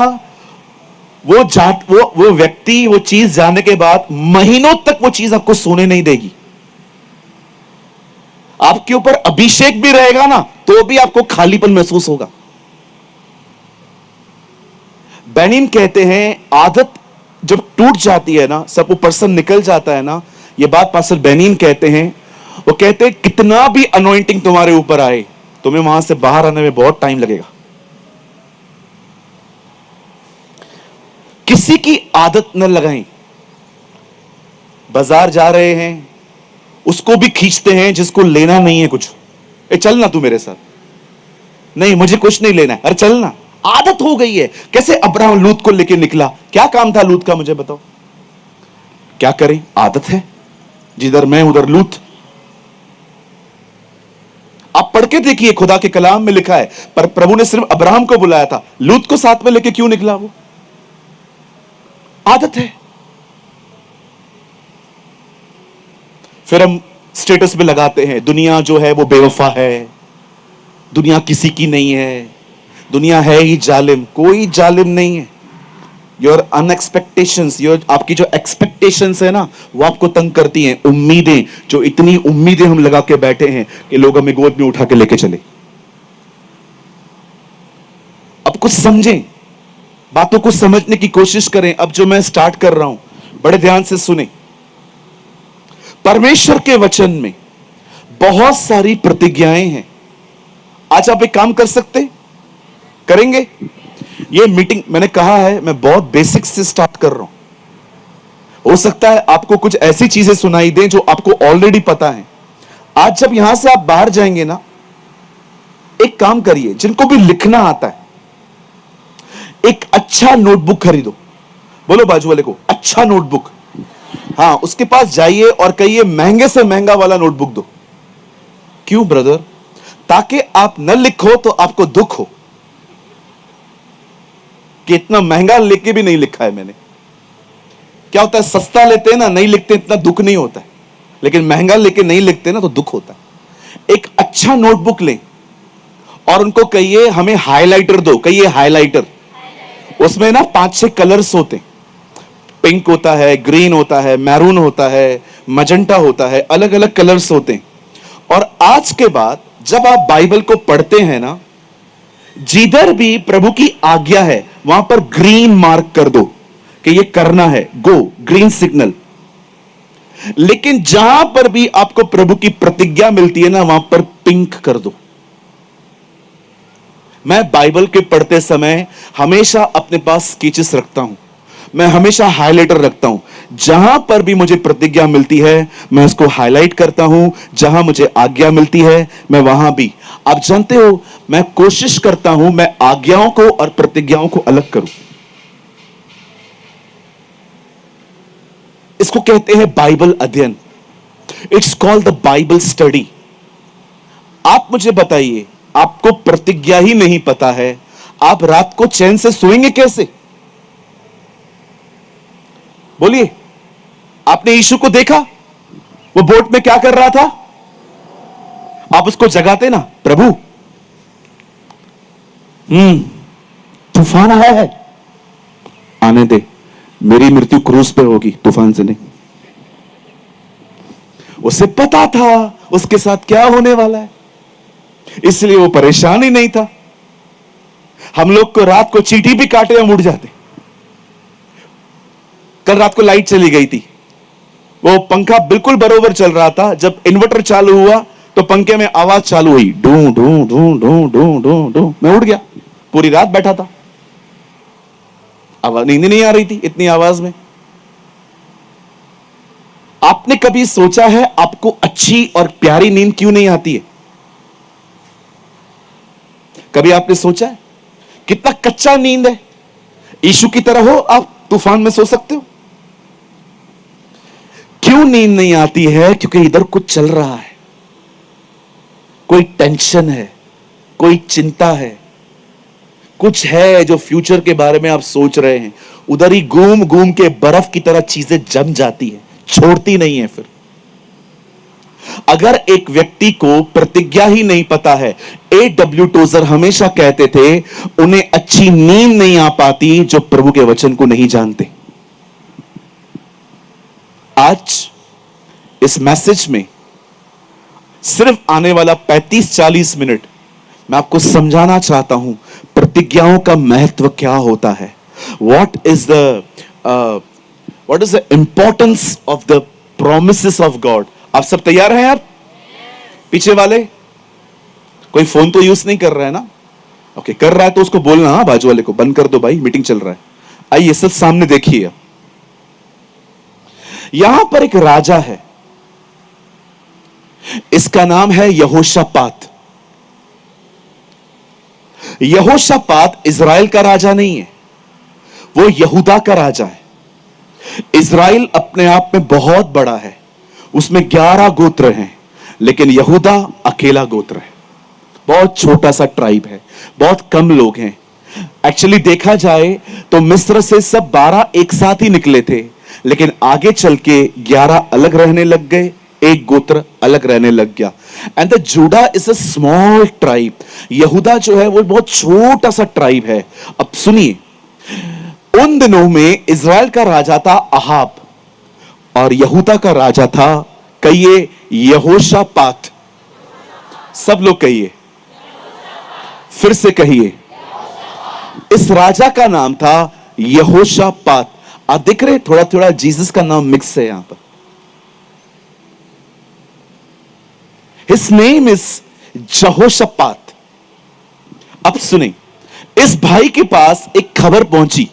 वो व्यक्ति वो चीज जानने के बाद महीनों तक वो चीज आपको सोने नहीं देगी। आपके ऊपर अभिषेक भी रहेगा ना, तो भी आपको खालीपन महसूस होगा। बेनिन कहते हैं आदत जब टूट जाती है ना, सब वो पर्सन निकल जाता है ना। ये बात पास्टर बेनिन कहते हैं। वो कहते हैं कितना भी अनॉइंटिंग तुम्हारे ऊपर आए, तुम्हें वहां से बाहर आने में बहुत टाइम लगेगा। किसी की आदत न लगाएं। बाजार जा रहे हैं, उसको भी खींचते हैं जिसको लेना नहीं है कुछ। ए चल ना तू मेरे साथ, नहीं मुझे कुछ नहीं लेना है, अरे चल ना। आदत हो गई है। कैसे अब्राहम लूत को लेके निकला, क्या काम था लूत का मुझे बताओ? क्या करें, आदत है, जिधर मैं उधर लूत। आप पढ़ के देखिए, खुदा के कलाम में लिखा है, पर प्रभु ने सिर्फ अब्राहम को बुलाया था, लूत को साथ में लेके क्यों निकला? वो आदत है। फिर हम स्टेटस में लगाते हैं दुनिया जो है वो बेवफा है, दुनिया किसी की नहीं है, दुनिया है ही जालिम। कोई जालिम नहीं है। योर अनएक्सपेक्टेशंस, योर आपकी जो एक्सपेक्टेशंस है ना, वो आपको तंग करती हैं। उम्मीदें, जो इतनी उम्मीदें हम लगा के बैठे हैं कि लोग हमें गोद में उठा के लेके चले। अब कुछ समझें, बातों को समझने की कोशिश करें। अब जो मैं स्टार्ट कर रहा हूं, बड़े ध्यान से सुने। परमेश्वर के वचन में बहुत सारी प्रतिज्ञाएं हैं। आज आप एक काम कर सकते, करेंगे? ये मीटिंग मैंने कहा है, मैं बहुत बेसिक से स्टार्ट कर रहा हूं। हो सकता है आपको कुछ ऐसी चीजें सुनाई दें जो आपको ऑलरेडी पता है। आज जब यहां से आप बाहर जाएंगे ना, एक काम करिए, जिनको भी लिखना आता है, एक अच्छा नोटबुक खरीदो। बोलो बाजू वाले को, अच्छा नोटबुक। हाँ, उसके पास जाइए और कहिए महंगे से महंगा वाला नोटबुक दो। क्यों ब्रदर? ताकि आप न लिखो तो आपको दुख हो कि इतना महंगा लेके भी नहीं लिखा है मैंने। क्या होता है, सस्ता लेते हैं ना, नहीं लिखते, इतना दुख नहीं होता है। लेकिन महंगा लेके नहीं लिखते ना, तो दुख होता है। एक अच्छा नोटबुक लें और उनको कहिए हमें हाइलाइटर दो। कहिए हाइलाइटर। उसमें ना 5-6 कलर्स होते हैं। पिंक होता है, ग्रीन होता है, मैरून होता है, मजेंटा होता है, अलग अलग कलर्स होते हैं। और आज के बाद जब आप बाइबल को पढ़ते हैं ना, जिधर भी प्रभु की आज्ञा है वहां पर ग्रीन मार्क कर दो कि ये करना है, गो, ग्रीन सिग्नल। लेकिन जहां पर भी आपको प्रभु की प्रतिज्ञा मिलती है ना, वहां पर पिंक कर दो। मैं बाइबल के पढ़ते समय हमेशा अपने पास स्केचेस रखता हूं, मैं हमेशा हाइलाइटर रखता हूं। जहां पर भी मुझे प्रतिज्ञा मिलती है मैं उसको हाईलाइट करता हूं। जहां मुझे आज्ञा मिलती है मैं वहां भी, आप जानते हो, मैं कोशिश करता हूं मैं आज्ञाओं को और प्रतिज्ञाओं को अलग करूं। इसको कहते हैं बाइबल अध्ययन। It's called the Bible study. आप मुझे बताइए, आपको प्रतिज्ञा ही नहीं पता है, आप रात को चैन से सोएंगे कैसे? बोलिए। आपने यीशु को देखा, वो बोट में क्या कर रहा था? आप उसको जगाते ना, प्रभु तूफान आया है, आने दे, मेरी मृत्यु क्रूस पे होगी, तूफान से नहीं। उसे पता था उसके साथ क्या होने वाला है, इसलिए वो परेशान ही नहीं था। हम लोग को रात को चींटी भी काटे हम उड़ जाते। कल रात को लाइट चली गई थी, वो पंखा बिल्कुल बरोबर चल रहा था, जब इन्वर्टर चालू हुआ तो पंखे में आवाज चालू हुई, do do do do do do do. मैं उठ गया, पूरी रात बैठा था, आवाज, नींद नहीं आ रही थी इतनी आवाज में। आपने कभी सोचा है आपको अच्छी और प्यारी नींद क्यों नहीं आती है? कभी आपने सोचा है कितना कच्चा नींद है? यीशु की तरह हो आप, तूफान में सो सकते हो। क्यों नींद नहीं आती है? क्योंकि इधर कुछ चल रहा है, कोई टेंशन है, कोई चिंता है, कुछ है जो फ्यूचर के बारे में आप सोच रहे हैं। उधर ही घूम घूम के बर्फ की तरह चीजें जम जाती है, छोड़ती नहीं है। फिर अगर एक व्यक्ति को प्रतिज्ञा ही नहीं पता है, A.W. टोजर हमेशा कहते थे उन्हें अच्छी नींद नहीं आ पाती जो प्रभु के वचन को नहीं जानते। आज इस मैसेज में सिर्फ आने वाला 35-40 मिनट मैं आपको समझाना चाहता हूं प्रतिज्ञाओं का महत्व क्या होता है। What is the importance of the promises of God. आप सब तैयार हैं यार? पीछे वाले कोई फोन तो यूज नहीं कर रहा है ना? ओके, कर रहा है तो उसको बोलना, हाँ बाजू वाले को बंद कर दो भाई, मीटिंग चल रहा है। आइए सब सामने देखिए। यहां पर एक राजा है, इसका नाम है यहोशापात। यहोशापात इज़राइल का राजा नहीं है, वो यहूदा का राजा है। इज़राइल अपने आप में बहुत बड़ा है, उसमें 11 गोत्र हैं, लेकिन यहूदा अकेला गोत्र है, बहुत छोटा सा ट्राइब है, बहुत कम लोग हैं। एक्चुअली देखा जाए तो मिस्र से सब 12 एक साथ ही निकले थे, लेकिन आगे चल के 11 अलग रहने लग गए, एक गोत्र अलग रहने लग गया। And the Judah is a small tribe. यहूदा जो है वो बहुत छोटा सा ट्राइब है। अब सुनिए, उन दिनों में इज़राइल का राजा था अहाब और यहूदा का राजा था, कहिए, यहोशापात। सब लोग कहिए, फिर से कहिए। इस राजा का नाम था यहोशापात। आप देख रहे, थोड़ा थोड़ा जीसस का नाम मिक्स है यहां पर। His name is जहोशापात। अब सुने, इस भाई के पास एक खबर पहुंची।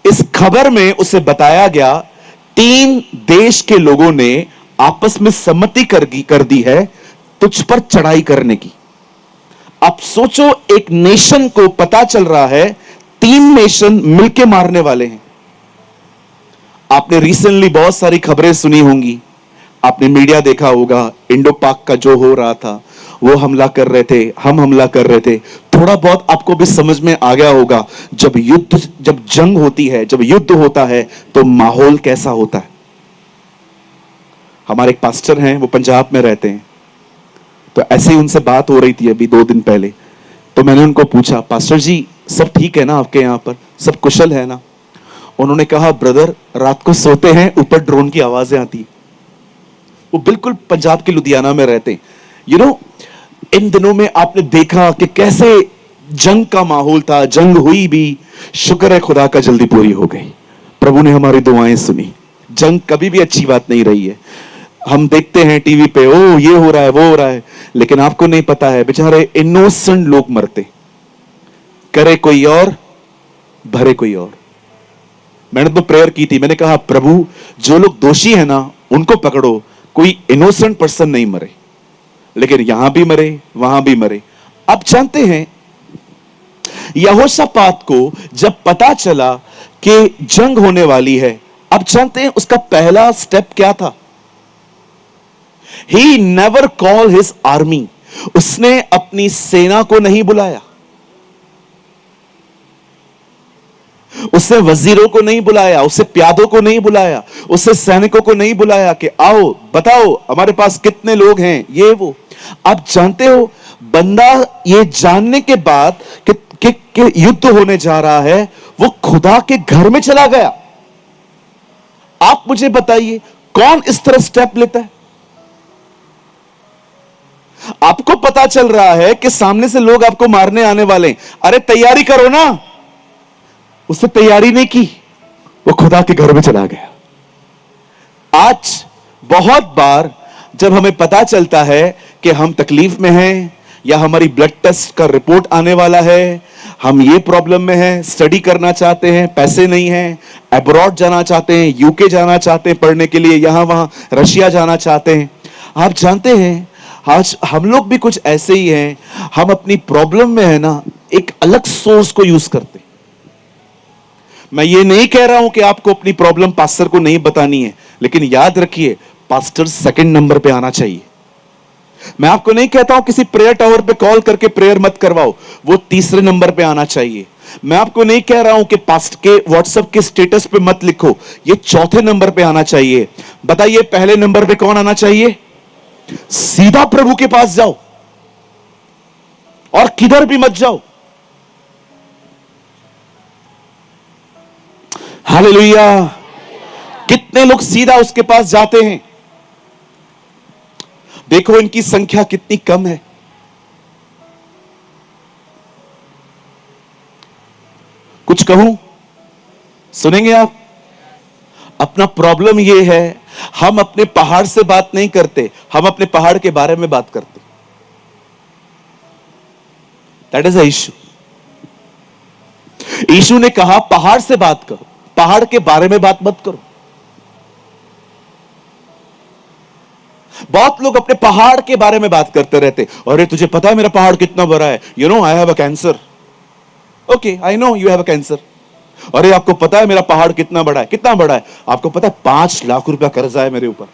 इस खबर में उसे बताया गया 3 देश के लोगों ने आपस में सम्मति कर दी है तुझ पर चढ़ाई करने की। अब सोचो, एक नेशन को पता चल रहा है 3 नेशन मिलके मारने वाले हैं। आपने रिसेंटली बहुत सारी खबरें सुनी होंगी, आपने मीडिया देखा होगा, इंडो पाक का जो हो रहा था, वो हमला कर रहे थे, हम हमला कर रहे थे। थोड़ा बहुत आपको भी समझ में आ गया होगा, जब जंग होती है, जब युद्ध होता है तो माहौल कैसा होता है। हमारे एक पास्टर हैं, वो पंजाब में रहते हैं, तो ऐसे ही उनसे बात हो रही थी अभी 2 दिन पहले। तो मैंने उनको पूछा, पास्टर जी सब ठीक है ना आपके यहाँ पर, सब कुशल है ना? उन्होंने कहा, ब्रदर रात को सोते हैं ऊपर ड्रोन की आवाजें आती। वो बिल्कुल पंजाब के लुधियाना में रहते हैं। इन दिनों में आपने देखा कि कैसे जंग का माहौल था, जंग हुई भी, शुक्र है खुदा का जल्दी पूरी हो गई, प्रभु ने हमारी दुआएं सुनी। जंग कभी भी अच्छी बात नहीं रही है। हम देखते हैं टीवी पे, ओ ये हो रहा है, वो हो रहा है, लेकिन आपको नहीं पता है बेचारे इनोसेंट लोग मरते, करे कोई और, भरे कोई और। मैंने तो प्रेयर की थी, मैंने कहा प्रभु जो लोग दोषी है ना उनको पकड़ो, कोई इनोसेंट पर्सन नहीं मरे, लेकिन यहां भी मरे, वहां भी मरे। अब जानते हैं, यहोशापात को जब पता चला कि जंग होने वाली है, अब जानते हैं उसका पहला स्टेप क्या था? He never call his army, उसने अपनी सेना को नहीं बुलाया, उसने वजीरों को नहीं बुलाया, उससे प्यादों को नहीं बुलाया, उससे सैनिकों को नहीं बुलाया कि आओ बताओ हमारे पास कितने लोग हैं, ये वो। आप जानते हो, बंदा ये जानने के बाद कि युद्ध होने जा रहा है, वो खुदा के घर में चला गया। आप मुझे बताइए कौन इस तरह स्टेप लेता है? आपको पता चल रहा है कि सामने से लोग आपको मारने आने वाले हैं, अरे तैयारी करो ना। उसने तैयारी नहीं की, वो खुदा के घर में चला गया। आज बहुत बार जब हमें पता चलता है कि हम तकलीफ में हैं, या हमारी ब्लड टेस्ट का रिपोर्ट आने वाला है, हम ये प्रॉब्लम में हैं, स्टडी करना चाहते हैं, पैसे नहीं हैं, अब्रॉड जाना चाहते हैं, यूके जाना चाहते हैं पढ़ने के लिए, यहां वहां रशिया जाना चाहते हैं। आप जानते हैं आज हम लोग भी कुछ ऐसे ही हैं, हम अपनी प्रॉब्लम में है ना एक अलग सोर्स को यूज करते हैं। मैं ये नहीं कह रहा हूं कि आपको अपनी प्रॉब्लम पास्टर को नहीं बतानी है, लेकिन याद रखिए पास्टर सेकंड नंबर पे आना चाहिए। मैं आपको नहीं कहता हूं किसी प्रेयर टावर पे कॉल करके प्रेयर मत करवाओ, वो तीसरे नंबर पे आना चाहिए। मैं आपको नहीं कह रहा हूं कि पास्ट के व्हाट्सएप के स्टेटस पे मत लिखो, ये चौथे नंबर पे आना चाहिए। बताइए पहले नंबर पे कौन आना चाहिए? सीधा प्रभु के पास जाओ और किधर भी मत जाओ। हालेलुया। कितने लोग सीधा उसके पास जाते हैं? देखो इनकी संख्या कितनी कम है। कुछ कहूं, सुनेंगे आप? अपना प्रॉब्लम यह है, हम अपने पहाड़ से बात नहीं करते, हम अपने पहाड़ के बारे में बात करते। That is a issue. यीशु ने कहा पहाड़ से बात करो, पहाड़ के बारे में बात मत करो। बहुत लोग अपने पहाड़ के बारे में बात करते रहते। अरे तुझे पता है मेरा पहाड़ कितना बड़ा है? You know I have a cancer. Okay I know you have a cancer. अरे आपको पता है मेरा पहाड़ कितना बड़ा है? कितना बड़ा है? आपको पता है 5 लाख रुपया कर्जा है मेरे ऊपर।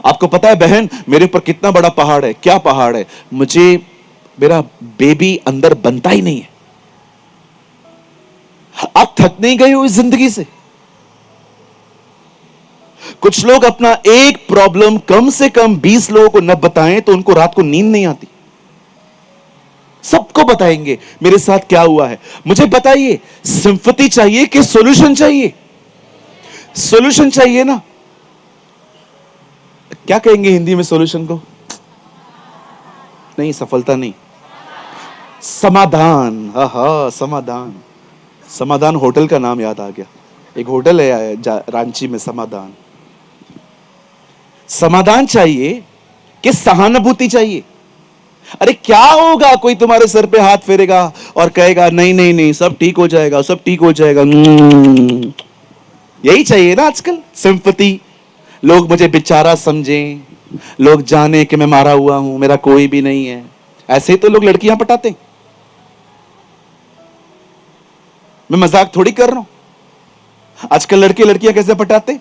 आपको पता है बहन मेरे ऊपर कितना बड़ा पहाड़ है? क्या पहाड़ है? मुझे मेरा बेबी अंदर बनता ही नहीं है। आप थक नहीं गए हो इस जिंदगी से? कुछ लोग अपना एक प्रॉब्लम कम से कम 20 लोगों को न बताएं तो उनको रात को नींद नहीं आती। सबको बताएंगे मेरे साथ क्या हुआ है। मुझे बताइए सिंपैथी चाहिए कि सॉल्यूशन चाहिए? सॉल्यूशन चाहिए ना। क्या कहेंगे हिंदी में सॉल्यूशन को? नहीं, सफलता नहीं, समाधान। हा समाधान। समाधान होटल का नाम याद आ गया। एक होटल है रांची में, समाधान। समाधान चाहिए कि सहानुभूति चाहिए? अरे क्या होगा, कोई तुम्हारे सर पे हाथ फेरेगा और कहेगा नहीं नहीं नहीं सब ठीक हो जाएगा, सब ठीक हो जाएगा। यही चाहिए ना आजकल, सिंपैथी। लोग मुझे बेचारा समझें, लोग जाने कि मैं मारा हुआ हूं, मेरा कोई भी नहीं है। ऐसे ही तो लोग लड़कियां पटाते। मैं मजाक थोड़ी कर रहा हूं। आजकल लड़के लड़कियां कैसे पटाते?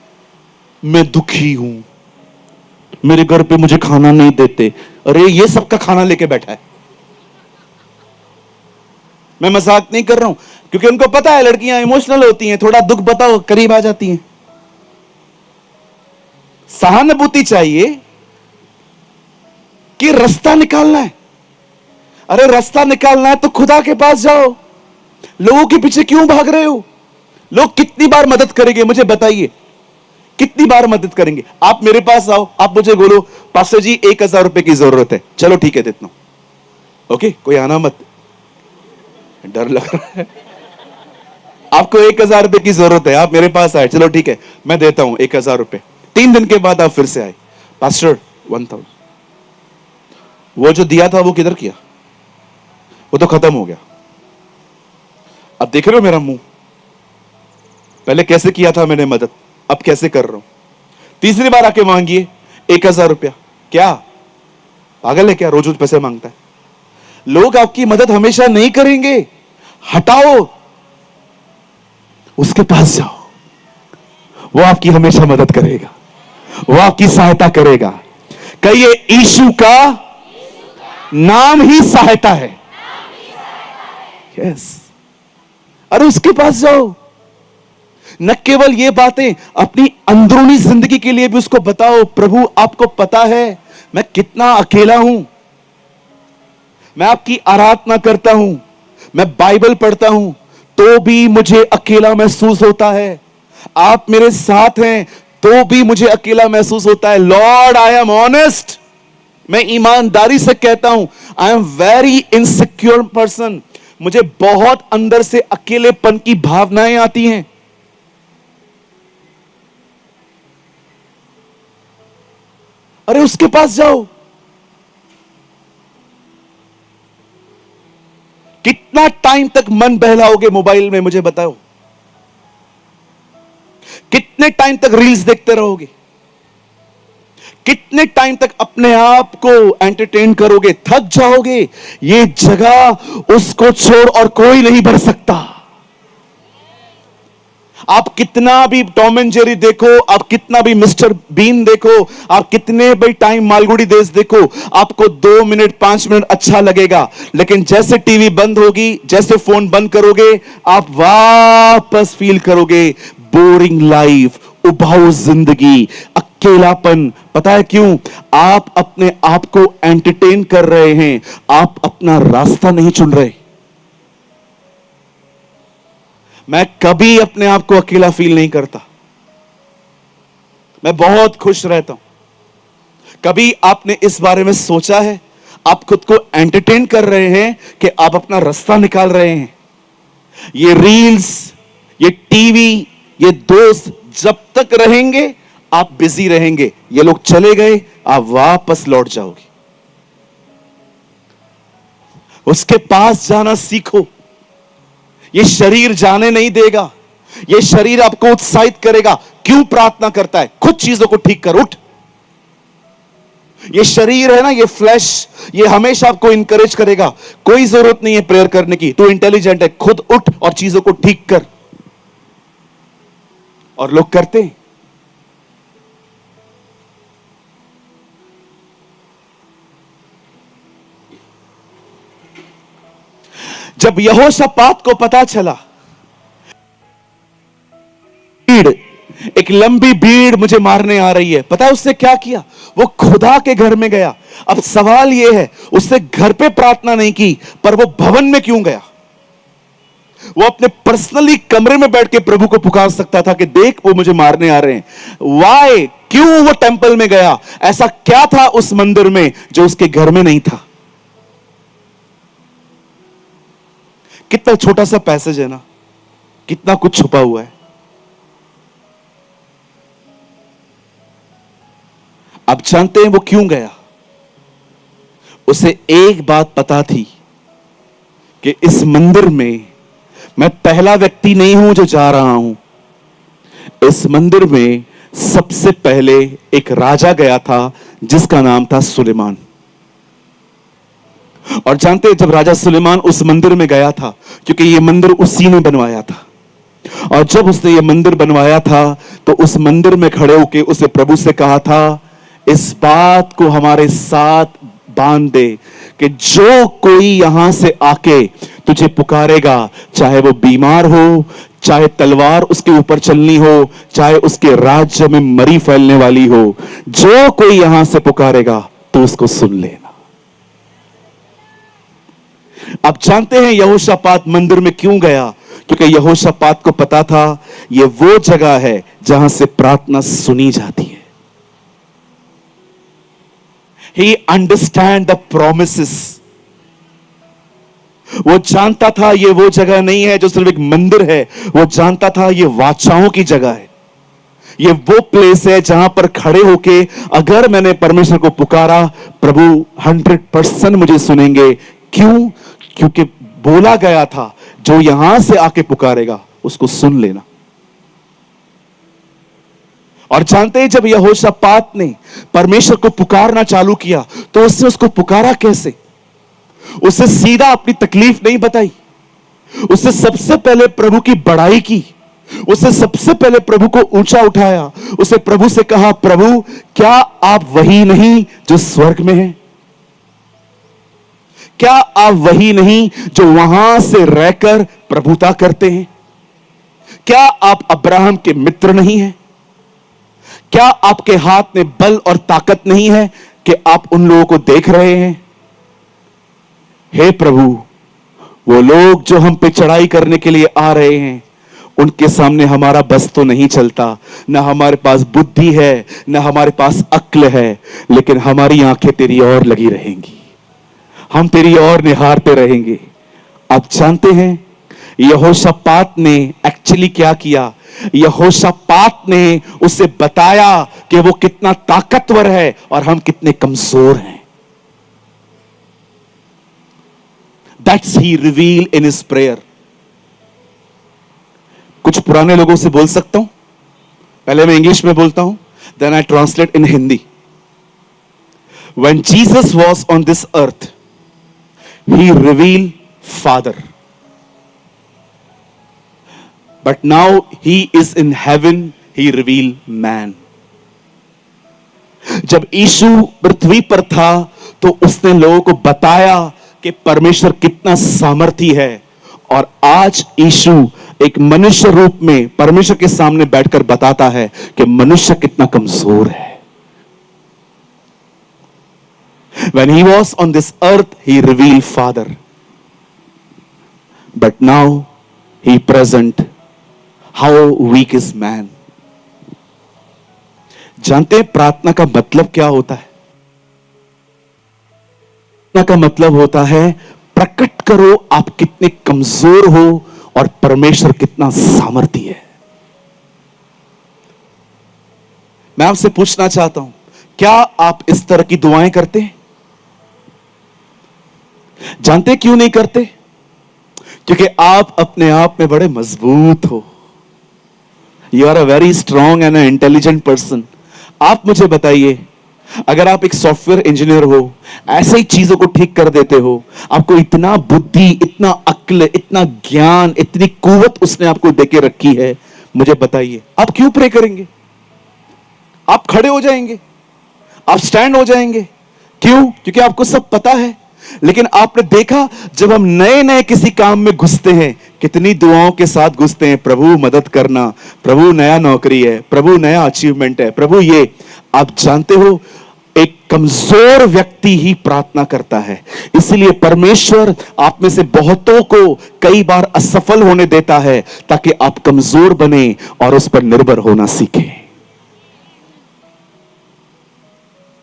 मैं दुखी हूं, मेरे घर पे मुझे खाना नहीं देते। अरे ये सबका खाना लेके बैठा है। मैं मजाक नहीं कर रहा हूं, क्योंकि उनको पता है लड़कियां इमोशनल होती हैं, थोड़ा दुख बताओ करीब आ जाती हैं। सहानुभूति चाहिए कि रास्ता निकालना है। अरे रास्ता निकालना है तो खुदा के पास जाओ। लोगों के पीछे क्यों भाग रहे हो? लोग कितनी बार मदद करेंगे मुझे बताइए? कितनी बार मदद करेंगे? आप मेरे पास आओ, आप मुझे बोलो पास्टर जी 1000 रुपए की जरूरत है। चलो ठीक है देता हूं। ओके, कोई आना मत, डर लग रहा है। आपको 1000 रुपए की जरूरत है, आप मेरे पास आए, चलो ठीक है मैं देता हूं 1000 रुपए। 3 दिन के बाद आप फिर से आए, पास्टर 1000। वो जो दिया था वो किधर किया? वो तो खत्म हो गया। अब देख रहे हो मेरा मुंह? पहले कैसे किया था मैंने मदद, अब कैसे कर रहा हूं। तीसरी बार आके मांगिए 1000 रुपया। क्या पागल है क्या? रोज रोज पैसे मांगता है। लोग आपकी मदद हमेशा नहीं करेंगे, हटाओ, उसके पास जाओ, वो आपकी हमेशा मदद करेगा। वो आपकी सहायता करेगा। कहिए यीशु का नाम ही सहायता है। यस। अरे उसके पास जाओ, न केवल ये बातें, अपनी अंदरूनी जिंदगी के लिए भी उसको बताओ, प्रभु आपको पता है मैं कितना अकेला हूं, मैं आपकी आराधना करता हूं, मैं बाइबल पढ़ता हूं, तो भी मुझे अकेला महसूस होता है। आप मेरे साथ हैं तो भी मुझे अकेला महसूस होता है। लॉर्ड आई एम ऑनेस्ट, मैं ईमानदारी से कहता हूं, I am very insecure person, मुझे बहुत अंदर से अकेलेपन की भावनाएं आती हैं। अरे उसके पास जाओ। कितना टाइम तक मन बहलाओगे मोबाइल में, मुझे बताओ? कितने टाइम तक रील्स देखते रहोगे? कितने टाइम तक अपने आप को एंटरटेन करोगे? थक जाओगे। ये जगह उसको छोड़ और कोई नहीं भर सकता। आप कितना भी टॉम एंड जेरी देखो, आप कितना भी मिस्टर बीन देखो, आप कितने भी टाइम मालगुडी देश देखो, आपको 2 मिनट 5 मिनट अच्छा लगेगा, लेकिन जैसे टीवी बंद होगी, जैसे फोन बंद करोगे, आप वापस फील करोगे बोरिंग लाइफ, उबाऊ जिंदगी, अकेलापन। पता है क्यों? आप अपने आप को एंटरटेन कर रहे हैं, आप अपना रास्ता नहीं चुन रहे। मैं कभी अपने आप को अकेला फील नहीं करता, मैं बहुत खुश रहता हूं। कभी आपने इस बारे में सोचा है? आप खुद को एंटरटेन कर रहे हैं कि आप अपना रास्ता निकाल रहे हैं। ये रील्स, ये टीवी, ये दोस्त जब तक रहेंगे आप बिजी रहेंगे। ये लोग चले गए, आप वापस लौट जाओगे। उसके पास जाना सीखो। ये शरीर जाने नहीं देगा, ये शरीर आपको उत्साहित करेगा। क्यों प्रार्थना करता है? कुछ चीजों को ठीक कर, उठ। ये शरीर है ना, ये फ्लैश, ये हमेशा आपको इंकरेज करेगा, कोई जरूरत नहीं है प्रेयर करने की, तू इंटेलिजेंट है, खुद उठ और चीजों को ठीक कर। और लोग करते हैं। जब यहोशापात को पता चला भीड़, एक लंबी भीड़ मुझे मारने आ रही है, पता है उसने क्या किया? वो खुदा के घर में गया। अब सवाल यह है, उसने घर पे प्रार्थना नहीं की, पर वो भवन में क्यों गया? वो अपने पर्सनली कमरे में बैठ के प्रभु को पुकार सकता था कि देख वो मुझे मारने आ रहे हैं। वाई? क्यों वो टेंपल में गया? ऐसा क्या था उस मंदिर में जो उसके घर में नहीं था? कितना छोटा सा पैसेज है ना, कितना कुछ छुपा हुआ है। अब जानते हैं वो क्यों गया? उसे एक बात पता थी कि इस मंदिर में मैं पहला व्यक्ति नहीं हूं जो जा रहा हूं। इस मंदिर में सबसे पहले एक राजा गया था जिसका नाम था सुलेमान। और जानते हैं जब राजा सुलेमान उस मंदिर में गया था, क्योंकि यह मंदिर उसी ने बनवाया था, और जब उसने यह मंदिर बनवाया था तो उस मंदिर में खड़े होकर उसे प्रभु से कहा था, इस बात को हमारे साथ बांध दे कि जो कोई यहां से आके तुझे पुकारेगा, चाहे वो बीमार हो, चाहे तलवार उसके ऊपर चलनी हो, चाहे उसके राज्य में मरी फैलने वाली हो, जो कोई यहां से पुकारेगा तो उसको सुन लेना। अब जानते हैं यहोशापात मंदिर में क्यों गया? क्योंकि यहोशापात को पता था यह वो जगह है जहां से प्रार्थना सुनी जाती है। He understand the promises. वो जानता था ये वो जगह नहीं है जो सिर्फ एक मंदिर है, वो जानता था ये वाचाओं की जगह है। ये वो प्लेस है जहां पर खड़े होके अगर मैंने परमेश्वर को पुकारा, प्रभु 100% मुझे सुनेंगे। क्यों? क्योंकि बोला गया था जो यहां से आके पुकारेगा उसको सुन लेना। और जानते हैं जब यहोशापात ने परमेश्वर को पुकारना चालू किया तो उसने उसको पुकारा कैसे? उससे सीधा अपनी तकलीफ नहीं बताई, उससे सबसे पहले प्रभु की बड़ाई की। उसने सबसे पहले प्रभु को ऊंचा उठाया। उसे प्रभु से कहा, प्रभु क्या आप वही नहीं जो स्वर्ग में हैं? क्या आप वही नहीं जो वहां से रहकर प्रभुता करते हैं? क्या आप अब्राहम के मित्र नहीं हैं? क्या आपके हाथ में बल और ताकत नहीं है कि आप उन लोगों को देख रहे हैं? हे प्रभु, वो लोग जो हम पे चढ़ाई करने के लिए आ रहे हैं, उनके सामने हमारा बस तो नहीं चलता। ना हमारे पास बुद्धि है, ना हमारे पास अक्ल है, लेकिन हमारी आंखें तेरी ओर लगी रहेंगी, हम तेरी ओर निहारते रहेंगे। आप जानते हैं यहोशापात ने एक्चुअली क्या किया? यहोशापात ने उसे बताया कि वो कितना ताकतवर है और हम कितने कमजोर हैं। That's he reveal in his prayer. कुछ पुराने लोगों से बोल सकता हूं, पहले मैं इंग्लिश में बोलता हूं, then I translate in Hindi. When Jesus was on this earth, he revealed Father. But now he is in heaven, he revealed man. जब यीशु पृथ्वी पर था तो उसने लोगों को बताया कि परमेश्वर कितना सामर्थी है, और आज यीशु एक मनुष्य रूप में परमेश्वर के सामने बैठकर बताता है कि मनुष्य कितना कमजोर है। When he was on this earth, he revealed Father. But now he present how weak is man. जानते हैं प्रार्थना का मतलब क्या होता है? प्रार्थना का मतलब होता है प्रकट करो आप कितने कमजोर हो और परमेश्वर कितना सामर्थी है। मैं आपसे पूछना चाहता हूं, क्या आप इस तरह की दुआएं करते हैं? जानते क्यों नहीं करते? क्योंकि आप अपने आप में बड़े मजबूत हो। You are a very strong and intelligent person. आप मुझे बताइए, अगर आप एक सॉफ्टवेयर इंजीनियर हो, ऐसे ही चीजों को ठीक कर देते हो, आपको इतना बुद्धि, इतना अक्ल, इतना ज्ञान, इतनी कुवत उसने आपको देके रखी है, मुझे बताइए आप क्यों प्रे करेंगे? आप खड़े हो जाएंगे, आप स्टैंड हो जाएंगे। क्यों? क्योंकि आपको सब पता है। लेकिन आपने देखा, जब हम नए नए किसी काम में घुसते हैं, कितनी दुआओं के साथ घुसते हैं, प्रभु मदद करना, प्रभु नया नौकरी है, प्रभु नया अचीवमेंट है, प्रभु ये। आप जानते हो, एक कमजोर व्यक्ति ही प्रार्थना करता है। इसलिए परमेश्वर आप में से बहुतों को कई बार असफल होने देता है, ताकि आप कमजोर बने और उस पर निर्भर होना सीखें।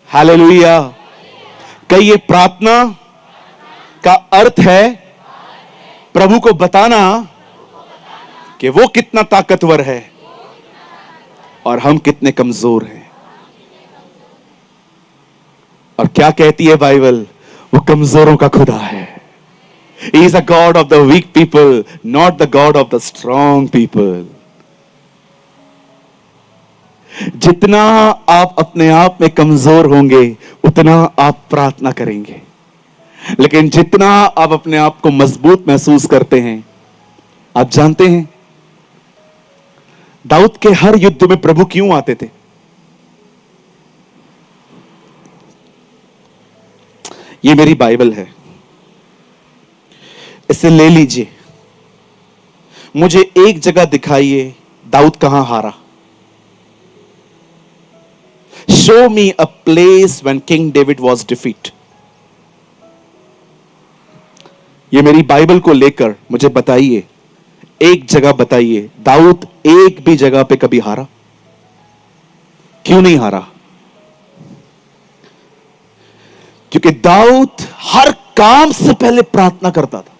हालेलुया। कई ये प्रार्थना का अर्थ है प्रभु को बताना कि वो कितना ताकतवर है और हम कितने कमजोर हैं। और क्या कहती है बाइबल? वो कमजोरों का खुदा है। He is a God of the weak people, not the God of the strong people. जितना आप अपने आप में कमजोर होंगे, उतना आप प्रार्थना करेंगे। लेकिन जितना आप अपने आप को मजबूत महसूस करते हैं, आप जानते हैं दाऊद के हर युद्ध में प्रभु क्यों आते थे? ये मेरी बाइबल है, इसे ले लीजिए। मुझे एक जगह दिखाइए दाऊद कहां हारा। Show me a place when king David was defeat. ये मेरी बाइबल को लेकर मुझे बताइए, एक जगह बताइए दाऊद एक भी जगह पे कभी हारा? क्यों नहीं हारा? क्योंकि दाऊद हर काम से पहले प्रार्थना करता था।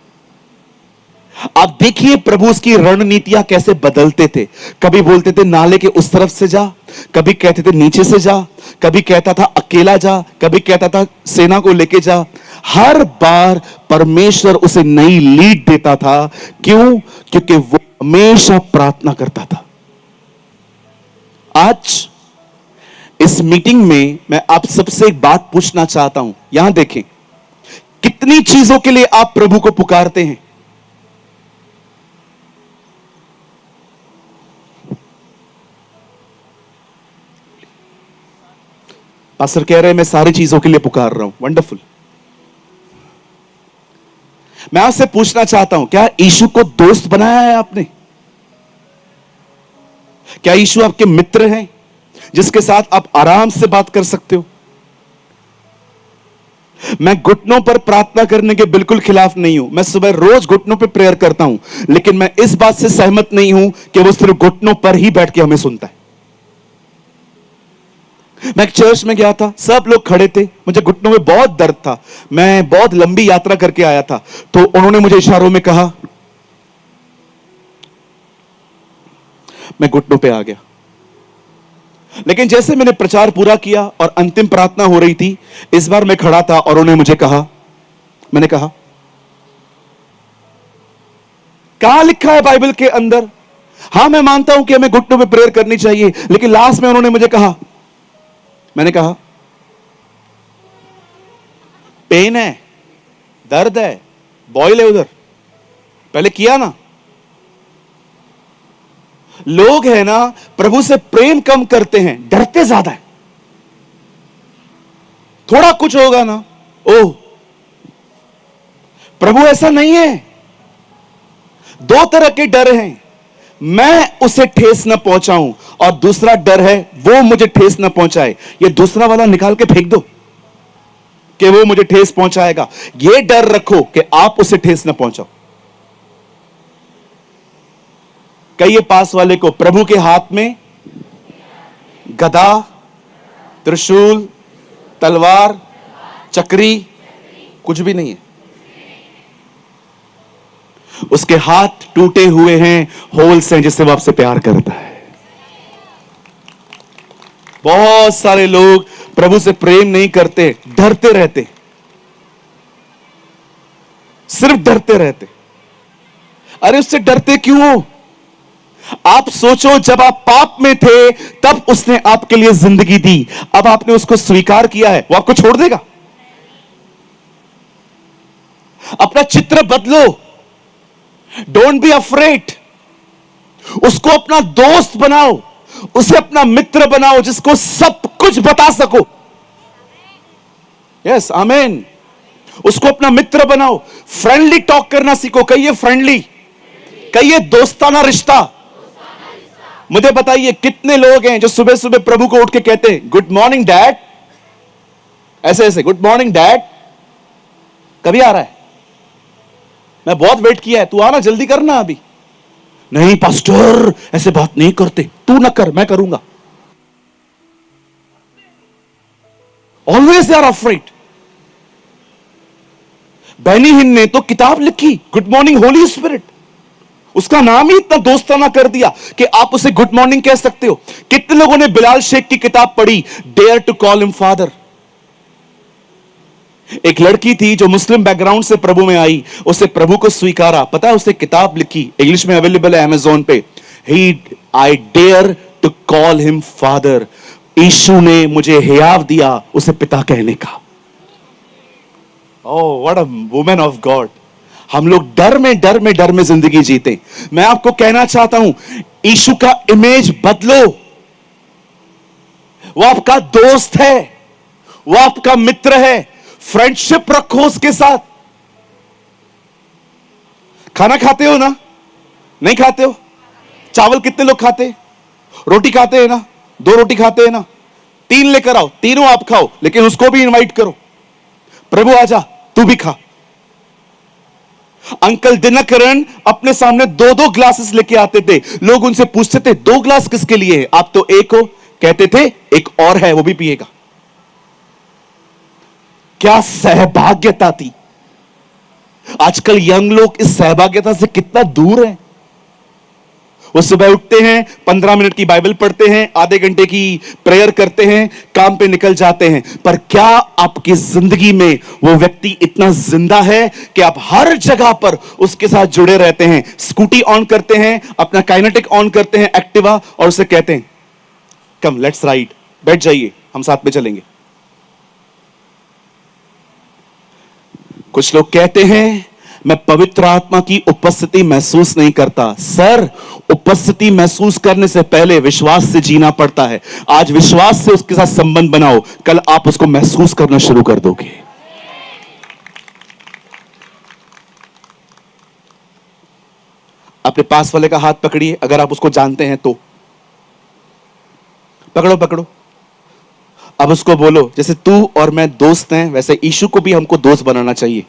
आप देखिए प्रभु उसकी रणनीतियां कैसे बदलते थे। कभी बोलते थे नाले के उस तरफ से जा, कभी कहते थे नीचे से जा, कभी कहता था अकेला जा, कभी कहता था सेना को लेके जा। हर बार परमेश्वर उसे नई लीड देता था। क्यों? क्योंकि वो हमेशा प्रार्थना करता था। आज इस मीटिंग में मैं आप सबसे एक बात पूछना चाहता हूं। यहां देखें, कितनी चीजों के लिए आप प्रभु को पुकारते हैं? पास्टर कह रहे हैं मैं सारी चीजों के लिए पुकार रहा हूं। वंडरफुल। मैं आपसे पूछना चाहता हूं, क्या यीशु को दोस्त बनाया है आपने? क्या यीशु आपके मित्र हैं जिसके साथ आप आराम से बात कर सकते हो? मैं घुटनों पर प्रार्थना करने के बिल्कुल खिलाफ नहीं हूं। मैं सुबह रोज घुटनों पर प्रेयर करता हूं, लेकिन मैं इस बात से सहमत नहीं हूं कि वो सिर्फ घुटनों पर ही बैठ के हमें सुनता है। मैं एक चर्च में गया था, सब लोग खड़े थे, मुझे घुटनों में बहुत दर्द था, मैं बहुत लंबी यात्रा करके आया था, तो उन्होंने मुझे इशारों में कहा, मैं घुटनों पे आ गया। लेकिन जैसे मैंने प्रचार पूरा किया और अंतिम प्रार्थना हो रही थी, इस बार मैं खड़ा था और उन्होंने मुझे कहा, मैंने कहा, कहां लिखा है बाइबल के अंदर? हां, मैं मानता हूं कि हमें घुटनों पे प्रेयर करनी चाहिए, लेकिन लास्ट में उन्होंने मुझे कहा, मैंने कहा, पेन है, दर्द है, बॉयल है उधर, पहले किया ना। लोग है ना, प्रभु से प्रेम कम करते हैं, डरते ज्यादा है। थोड़ा कुछ होगा ना, ओह, प्रभु ऐसा नहीं है। दो तरह के डर हैं, मैं उसे ठेस न पहुंचाऊं, और दूसरा डर है वो मुझे ठेस न पहुंचाए। ये दूसरा वाला निकाल के फेंक दो कि वो मुझे ठेस पहुंचाएगा। ये डर रखो कि आप उसे ठेस न पहुंचाओ। कहिए पास वाले को, प्रभु के हाथ में गदा, त्रिशूल, तलवार, चक्री कुछ भी नहीं है। उसके हाथ टूटे हुए हैं, होल्स हैं, जिससे वो आपसे प्यार करता है। बहुत सारे लोग प्रभु से प्रेम नहीं करते, डरते रहते, सिर्फ डरते रहते। अरे उससे डरते क्यों हो? आप सोचो, जब आप पाप में थे तब उसने आपके लिए जिंदगी दी, अब आपने उसको स्वीकार किया है, वो आपको छोड़ देगा? अपना चित्र बदलो, डोंट बी अफ्रेड। उसको अपना दोस्त बनाओ, उसे अपना मित्र बनाओ, जिसको सब कुछ बता सको। यस, आमीन। उसको अपना मित्र बनाओ, फ्रेंडली टॉक करना सीखो। कहिए फ्रेंडली, कहिए दोस्ताना रिश्ता। मुझे बताइए कितने लोग हैं जो सुबह सुबह प्रभु को उठ के कहते हैं, गुड मॉर्निंग डैड, ऐसे ऐसे, गुड मॉर्निंग डैड, कभी आ रहा है? मैं बहुत वेट किया है, तू आना, जल्दी करना। अभी नहीं पास्टर, ऐसे बात नहीं करते, तू ना कर, मैं करूंगा। Always they are afraid. Benny Hinn ने तो किताब लिखी, गुड मॉर्निंग होली स्पिरिट। उसका नाम ही इतना दोस्ताना कर दिया कि आप उसे गुड मॉर्निंग कह सकते हो। कितने लोगों ने बिलाल शेख की किताब पढ़ी, dare to call him father. एक लड़की थी जो मुस्लिम बैकग्राउंड से प्रभु में आई, उसे प्रभु को स्वीकारा। पता है, उसने किताब लिखी, इंग्लिश में अवेलेबल है अमेज़न पे, I dare to call him father. यीशु ने मुझे हियाव दिया उसे पिता कहने का। Oh, what a woman of God. हम लोग डर में जिंदगी जीते। मैं आपको कहना चाहता हूं, यीशु का इमेज बदलो। वो आपका दोस्त है, वो आपका मित्र है, फ्रेंडशिप रखो उसके साथ। खाना खाते हो ना? नहीं खाते हो? चावल कितने लोग खाते? रोटी खाते हैं ना? 2 रोटी खाते हैं ना? 3 लेकर आओ, तीनों आप खाओ, लेकिन उसको भी इनवाइट करो, प्रभु आजा, तू भी खा। अंकल दिनकरण अपने सामने 2-2 ग्लासेस लेके आते थे। लोग उनसे पूछते थे, 2 ग्लास किसके लिए है? आप तो एक हो। कहते थे, एक और है, वो भी पिएगा। क्या सहभाग्यता थी। आजकल यंग लोग इस सहभाग्यता से कितना दूर है। वो सुबह उठते हैं, 15 मिनट की बाइबल पढ़ते हैं, आधे घंटे की प्रेयर करते हैं, काम पे निकल जाते हैं। पर क्या आपकी जिंदगी में वो व्यक्ति इतना जिंदा है कि आप हर जगह पर उसके साथ जुड़े रहते हैं? स्कूटी ऑन करते हैं, अपना काइनेटिक ऑन करते हैं, एक्टिवा, और उसे कहते हैं, कम लेट्स राइड, बैठ जाइए, हम साथ में चलेंगे। कुछ लोग कहते हैं, मैं पवित्र आत्मा की उपस्थिति महसूस नहीं करता। सर, उपस्थिति महसूस करने से पहले विश्वास से जीना पड़ता है। आज विश्वास से उसके साथ संबंध बनाओ, कल आप उसको महसूस करना शुरू कर दोगे। अपने पास वाले का हाथ पकड़िए, अगर आप उसको जानते हैं तो। पकड़ो पकड़ो। अब उसको बोलो, जैसे तू और मैं दोस्त हैं, वैसे यीशु को भी हमको दोस्त बनाना चाहिए।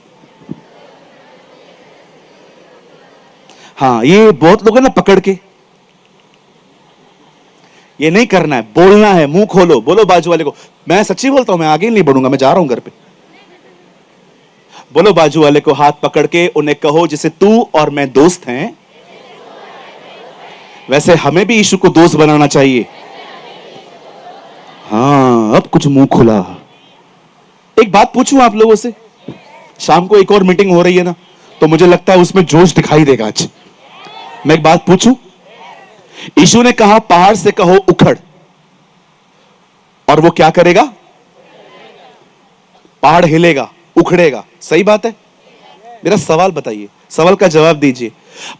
हाँ, ये बहुत लोग हैं ना पकड़ के, ये नहीं करना है, बोलना है। मुंह खोलो, बोलो बाजू वाले को, मैं सच्ची बोलता हूं, मैं आगे नहीं बढ़ूंगा, मैं जा रहा हूं घर पे। बोलो बाजू वाले को हाथ पकड़ के, उन्हें कहो जैसे तू और मैं दोस्त हैं, वैसे हमें भी यीशु को दोस्त बनाना चाहिए। हाँ, अब कुछ मुंह खुला। एक बात पूछूं आप लोगों से, शाम को एक और मीटिंग हो रही है ना, तो मुझे लगता है उसमें जोश दिखाई देगा आज। मैं एक बात पूछूं, यीशु ने कहा पहाड़ से कहो उखड़, और वो क्या करेगा? पहाड़ हिलेगा, उखड़ेगा। सही बात है? मेरा सवाल बताइए, सवाल का जवाब दीजिए।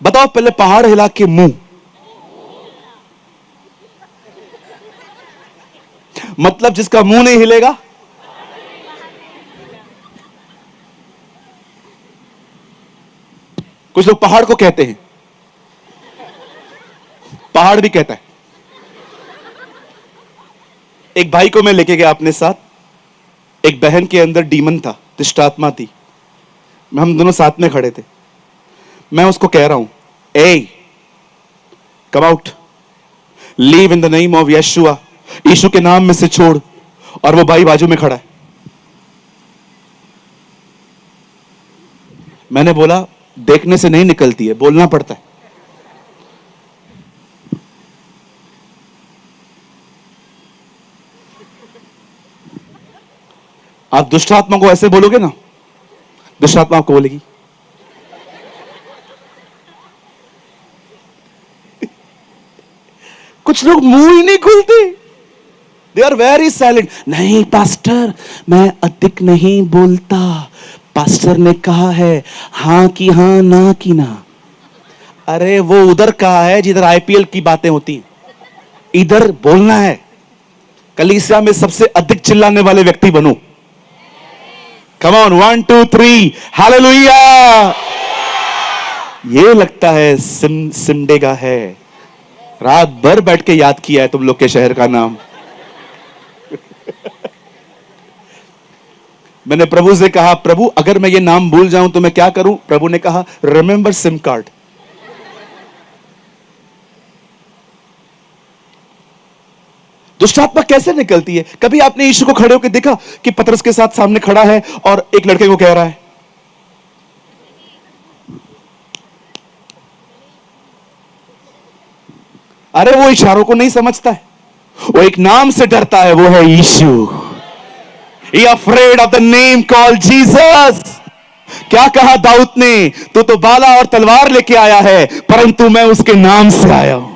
बताओ पहले, पहाड़ हिला के मुंह, मतलब जिसका मुंह नहीं हिलेगा। कुछ लोग पहाड़ को कहते हैं, पहाड़ भी कहता है। एक भाई को मैं लेके गया अपने साथ, एक बहन के अंदर डीमन था, दुष्ट आत्मा थी। हम दोनों साथ में खड़े थे। मैं उसको कह रहा हूं, ए come out, leave in the name of Yeshua, यीशु के नाम में से छोड़। और वो भाई बाजू में खड़ा है। मैंने बोला, देखने से नहीं निकलती है, बोलना पड़ता है। आप दुष्ट आत्मा को ऐसे बोलोगे ना, दुष्ट आत्मा आपको बोलेगी। कुछ लोग मुंह ही नहीं खुलते, दे आर वेरी साइलेंट। नहीं पास्टर, मैं अधिक नहीं बोलता, पास्टर ने कहा है हां की हां, ना की ना। अरे वो उधर कहा है जिधर आईपीएल की बातें होती हैं, इधर बोलना है। कलीसिया में सबसे अधिक चिल्लाने वाले व्यक्ति बनो। Come on, 1 2 3 hallelujah. ये लगता है सिमडेगा है, रात भर बैठ के याद किया है तुम लोग के शहर का नाम। मैंने प्रभु से कहा, प्रभु अगर मैं ये नाम भूल जाऊं तो मैं क्या करूं? प्रभु ने कहा, रिमेंबर सिम कार्ड। दुष्ट आत्मा कैसे निकलती है? कभी आपने यीशु को खड़े होकर देखा कि पतरस के साथ सामने खड़ा है और एक लड़के को कह रहा है, अरे वो इशारों को नहीं समझता है, वो एक नाम से डरता है, वो है यीशु। He afraid of the name called Jesus. क्या कहा दाऊद ने? तू तो बाला और तलवार लेके आया है, परंतु मैं उसके नाम से आया हूं।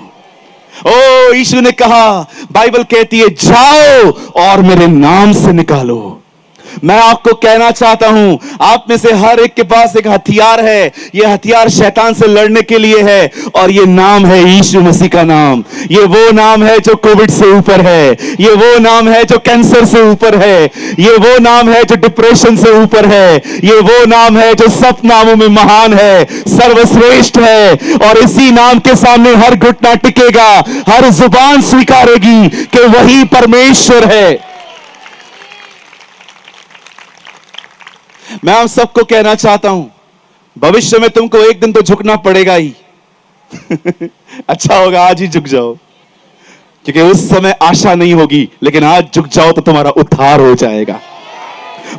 ओ, यीशु ने कहा, बाइबल कहती है जाओ और मेरे नाम से निकालो। मैं आपको कहना चाहता हूं, आप में से हर एक के पास एक हथियार है। यह हथियार शैतान से लड़ने के लिए है, और यह नाम है यीशु मसीह का नाम। यह वो नाम है जो कोविड से ऊपर है, यह वो नाम है जो कैंसर से ऊपर है, यह वो नाम है जो डिप्रेशन से ऊपर है, यह वो नाम है जो सब नामों में महान है, सर्वश्रेष्ठ है। और इसी नाम के सामने हर घुटना टिकेगा, हर जुबान स्वीकारेगी कि वही परमेश्वर है। मैं आप सबको कहना चाहता हूं, भविष्य में तुमको एक दिन तो झुकना पड़ेगा ही। अच्छा होगा आज ही झुक जाओ, क्योंकि उस समय आशा नहीं होगी, लेकिन आज झुक जाओ तो तुम्हारा उद्धार हो जाएगा।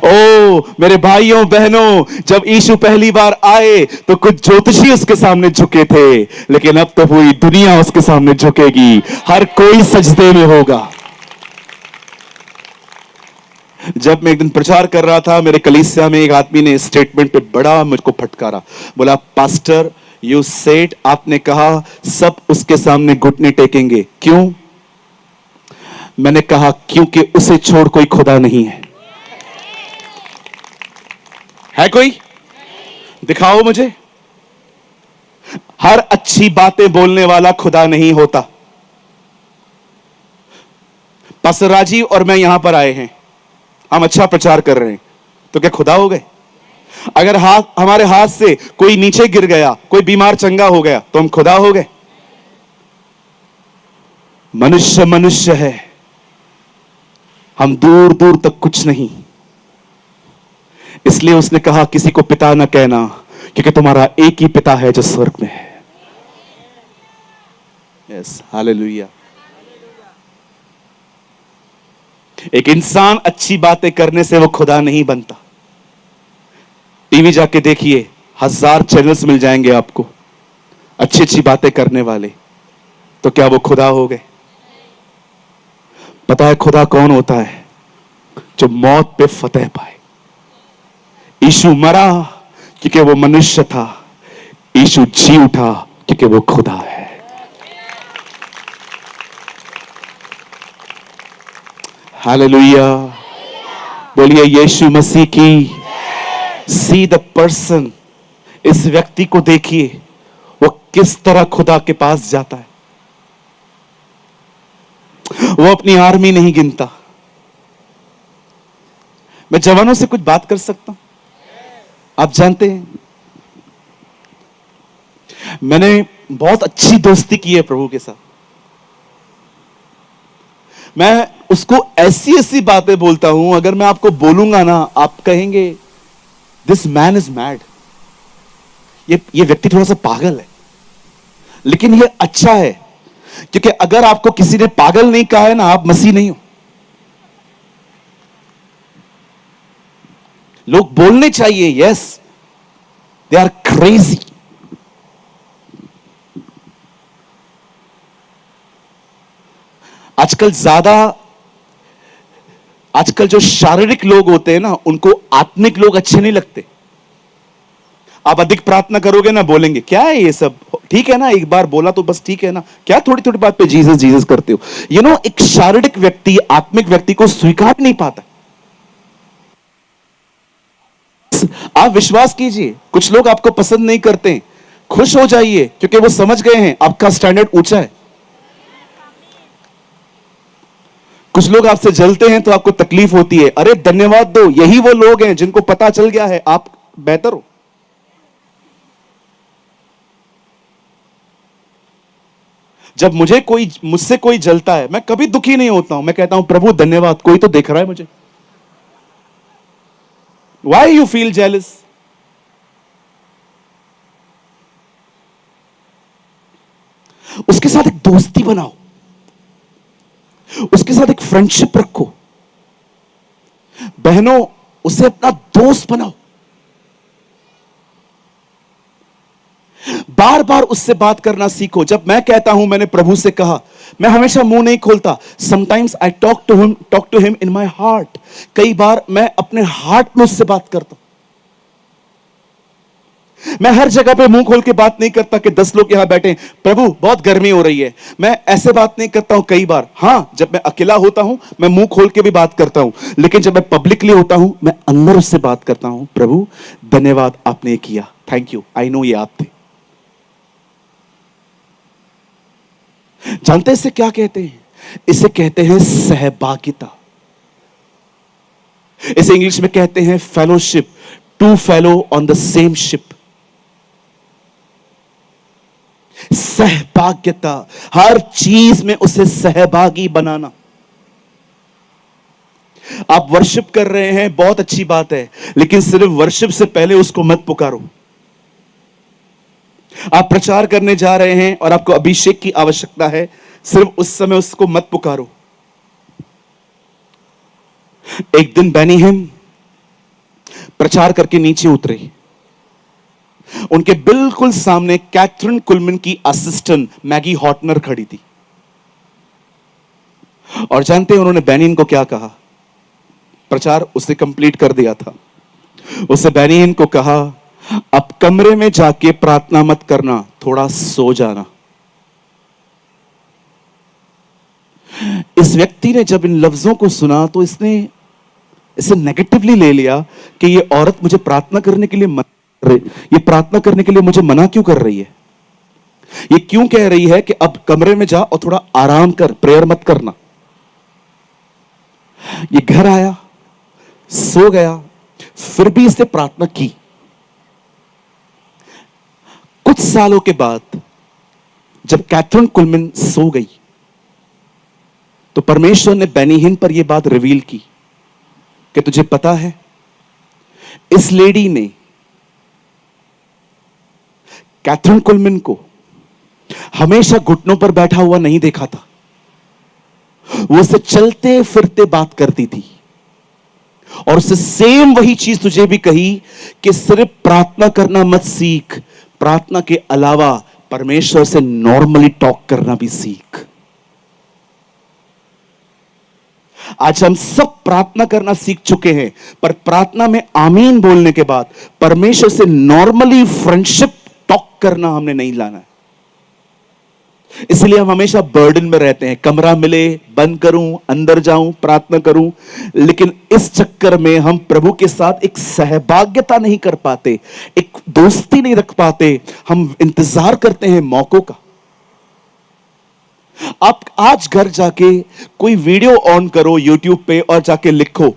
ओ मेरे भाइयों बहनों, जब यीशु पहली बार आए तो कुछ ज्योतिषी उसके सामने झुके थे, लेकिन अब तो पूरी दुनिया उसके सामने झुकेगी, हर कोई सजदे में होगा। जब मैं एक दिन प्रचार कर रहा था, मेरे कलीसिया में एक आदमी ने स्टेटमेंट पे बड़ा मुझको फटकारा। बोला, पास्टर यू सेड, आपने कहा सब उसके सामने घुटने टेकेंगे, क्यों? मैंने कहा क्योंकि उसे छोड़ कोई खुदा नहीं है। है कोई? दिखाओ मुझे। हर अच्छी बातें बोलने वाला खुदा नहीं होता। पास्टर राजीव और मैं यहां पर आए हैं, हम अच्छा प्रचार कर रहे हैं, तो क्या खुदा हो गए? अगर हमारे हाथ से कोई नीचे गिर गया, कोई बीमार चंगा हो गया, तो हम खुदा हो गए? मनुष्य मनुष्य है, हम दूर दूर तक कुछ नहीं। इसलिए उसने कहा किसी को पिता न कहना, क्योंकि तुम्हारा एक ही पिता है जो स्वर्ग में है। Yes, hallelujah. एक इंसान अच्छी बातें करने से वो खुदा नहीं बनता। टीवी जाके देखिए, 1000 चैनल्स मिल जाएंगे आपको अच्छी अच्छी बातें करने वाले, तो क्या वो खुदा हो गए? पता है खुदा कौन होता है? जो मौत पे फतेह पाए। यीशु मरा क्योंकि वो मनुष्य था, यीशु जी उठा क्योंकि वो खुदा है। हालेलुया, बोलिए यीशु मसीह की। सी द पर्सन, इस व्यक्ति को देखिए, वो किस तरह खुदा के पास जाता है। वो अपनी आर्मी नहीं गिनता। मैं जवानों से कुछ बात कर सकता हूं? आप जानते हैं, मैंने बहुत अच्छी दोस्ती की है प्रभु के साथ। मैं उसको ऐसी ऐसी बातें बोलता हूं, अगर मैं आपको बोलूंगा ना, आप कहेंगे दिस मैन इज मैड। ये व्यक्ति थोड़ा सा पागल है। लेकिन ये अच्छा है, क्योंकि अगर आपको किसी ने पागल नहीं कहा है ना, आप मसीह नहीं हो। लोग बोलने चाहिए यस दे आर क्रेजी। आजकल जो शारीरिक लोग होते हैं ना, उनको आत्मिक लोग अच्छे नहीं लगते। आप अधिक प्रार्थना करोगे ना, बोलेंगे क्या है ये सब, ठीक है ना, एक बार बोला तो बस ठीक है ना, क्या थोड़ी थोड़ी बात पे जीसस जीसस करते हो। एक शारीरिक व्यक्ति आत्मिक व्यक्ति को स्वीकार नहीं पाता। आप विश्वास कीजिए, कुछ लोग आपको पसंद नहीं करते, खुश हो जाइए, क्योंकि वो समझ गए हैं आपका स्टैंडर्ड ऊंचा है। कुछ लोग आपसे जलते हैं तो आपको तकलीफ होती है, अरे धन्यवाद दो, यही वो लोग हैं जिनको पता चल गया है आप बेहतर हो। जब मुझसे कोई जलता है, मैं कभी दुखी नहीं होता हूं, मैं कहता हूं प्रभु धन्यवाद, कोई तो देख रहा है मुझे। Why you feel jealous? उसके साथ एक दोस्ती बनाओ, उसके साथ एक फ्रेंडशिप रखो। बहनों, उसे अपना दोस्त बनाओ, बार बार उससे बात करना सीखो। जब मैं कहता हूं, मैंने प्रभु से कहा, मैं हमेशा मुंह नहीं खोलता। Sometimes I talk to him in my heart. कई बार मैं अपने हार्ट में उससे बात करता हूं। मैं हर जगह पे मुंह खोल के बात नहीं करता कि 10 लोग यहां बैठे, प्रभु बहुत गर्मी हो रही है। मैं ऐसे बात नहीं करता हूं। कई बार हां, जब मैं अकेला होता हूं, मैं मुंह खोल के भी बात करता हूं। लेकिन जब मैं पब्लिकली होता हूं, मैं अंदर उससे बात करता हूं, प्रभु धन्यवाद आपने किया, थैंक यू, आई नो ये आप थे। जानते इसे क्या कहते हैं? इसे कहते हैं सहभागिता। इसे इंग्लिश में कहते हैं fellowship, to fellow on the same ship. सहभागिता, हर चीज में उसे सहभागी बनाना। आप वर्शिप कर रहे हैं, बहुत अच्छी बात है, लेकिन सिर्फ वर्शिप से पहले उसको मत पुकारो। आप प्रचार करने जा रहे हैं और आपको अभिषेक की आवश्यकता है, सिर्फ उस समय उसको मत पुकारो। एक दिन बेनी हिम प्रचार करके नीचे उतरे। उनके बिल्कुल सामने कैथरीन कुलमन की असिस्टेंट मैगी हॉटनर खड़ी थी। और जानते हैं उन्होंने बेनी हिम को क्या कहा? प्रचार उसने कंप्लीट कर दिया था। उसने बेनी हिम को कहा, अब कमरे में जाके प्रार्थना मत करना, थोड़ा सो जाना। इस व्यक्ति ने जब इन लफ्जों को सुना तो इसने इसे नेगेटिवली ले लिया कि ये औरत मुझे प्रार्थना करने के लिए मत ये प्रार्थना करने के लिए मुझे मना क्यों कर रही है? ये क्यों कह रही है कि अब कमरे में जा और थोड़ा आराम कर, प्रेयर मत करना? ये घर आया, सो गया, फिर भी इसने प्रार्थना की। कुछ सालों के बाद जब कैथरीन कुलमैन सो गई तो परमेश्वर ने बेनी हिन पर यह बात रिवील की कि तुझे पता है, इस लेडी ने कैथरीन कुलमैन को हमेशा घुटनों पर बैठा हुआ नहीं देखा था। वो उससे चलते फिरते बात करती थी और उससे सेम वही चीज तुझे भी कही कि सिर्फ प्रार्थना करना मत सीख, प्रार्थना के अलावा परमेश्वर से नॉर्मली टॉक करना भी सीख। आज हम सब प्रार्थना करना सीख चुके हैं, पर प्रार्थना में आमीन बोलने के बाद परमेश्वर से नॉर्मली फ्रेंडशिप टॉक करना हमने नहीं लाना है। इसलिए हम हमेशा बर्डन में रहते हैं, कमरा मिले बंद करूं, अंदर जाऊं, प्रार्थना करूं, लेकिन इस चक्कर में हम प्रभु के साथ एक सहभागिता नहीं कर पाते, एक दोस्ती नहीं रख पाते। हम इंतजार करते हैं मौकों का। आप आज घर जाके कोई वीडियो ऑन करो यूट्यूब पे और जाके लिखो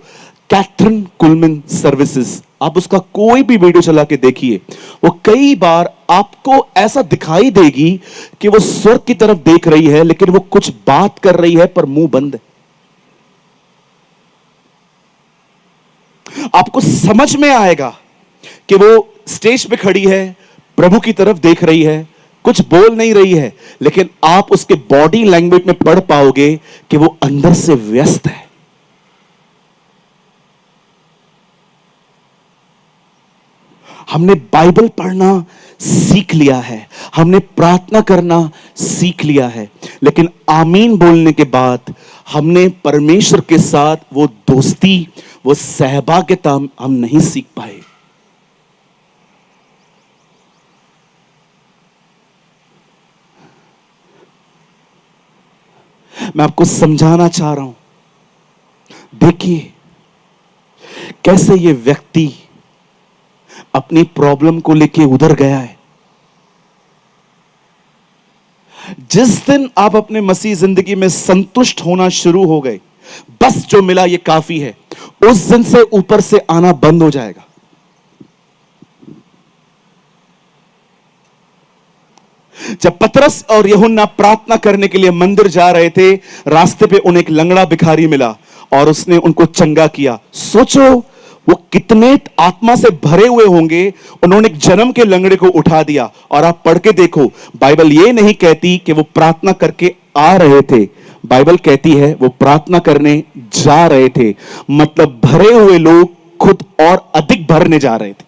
कैथरीन कुलमैन सर्विसेज, आप उसका कोई भी वीडियो चला के देखिए, वो कई बार आपको ऐसा दिखाई देगी कि वो स्वर्ग की तरफ देख रही है, लेकिन वो कुछ बात कर रही है पर मुंह बंद है। आपको समझ में आएगा कि वो स्टेज पे खड़ी है, प्रभु की तरफ देख रही है, कुछ बोल नहीं रही है, लेकिन आप उसके बॉडी लैंग्वेज में पढ़ पाओगे कि वो अंदर से व्यस्त है। हमने बाइबल पढ़ना सीख लिया है, हमने प्रार्थना करना सीख लिया है, लेकिन आमीन बोलने के बाद हमने परमेश्वर के साथ वो दोस्ती, वो सहभागिता हम नहीं सीख पाए। मैं आपको समझाना चाह रहा हूं, देखिए कैसे ये व्यक्ति अपनी प्रॉब्लम को लेके उधर गया है। जिस दिन आप अपने मसीह जिंदगी में संतुष्ट होना शुरू हो गए, बस जो मिला ये काफी है, उस दिन से ऊपर से आना बंद हो जाएगा। जब पतरस और यूहन्ना प्रार्थना करने के लिए मंदिर जा रहे थे, रास्ते पे उन्हें एक लंगड़ा भिखारी मिला और उसने उनको चंगा किया। सोचो वो कितने आत्मा से भरे हुए होंगे, उन्होंने एक जन्म के लंगड़े को उठा दिया। और आप पढ़ के देखो, बाइबल ये नहीं कहती कि वो प्रार्थना करके आ रहे थे, बाइबल कहती है वो प्रार्थना करने जा रहे थे। मतलब भरे हुए लोग खुद और अधिक भरने जा रहे थे।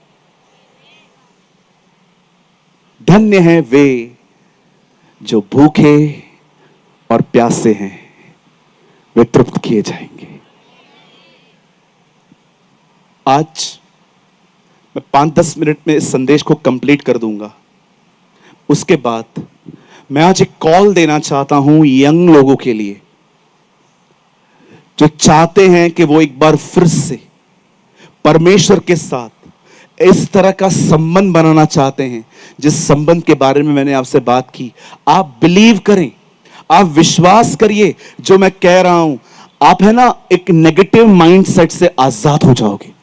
धन्य हैं वे जो भूखे और प्यासे हैं, वे तृप्त किए जाएंगे। आज मैं 5-10 मिनट में इस संदेश को कंप्लीट कर दूंगा। उसके बाद मैं आज एक कॉल देना चाहता हूं यंग लोगों के लिए, जो चाहते हैं कि वो एक बार फिर से परमेश्वर के साथ इस तरह का संबंध बनाना चाहते हैं, जिस संबंध के बारे में मैंने आपसे बात की। आप बिलीव करें, आप विश्वास करिए जो मैं कह रहा हूं, आप है ना एक नेगेटिव माइंडसेट से आजाद हो जाओगे।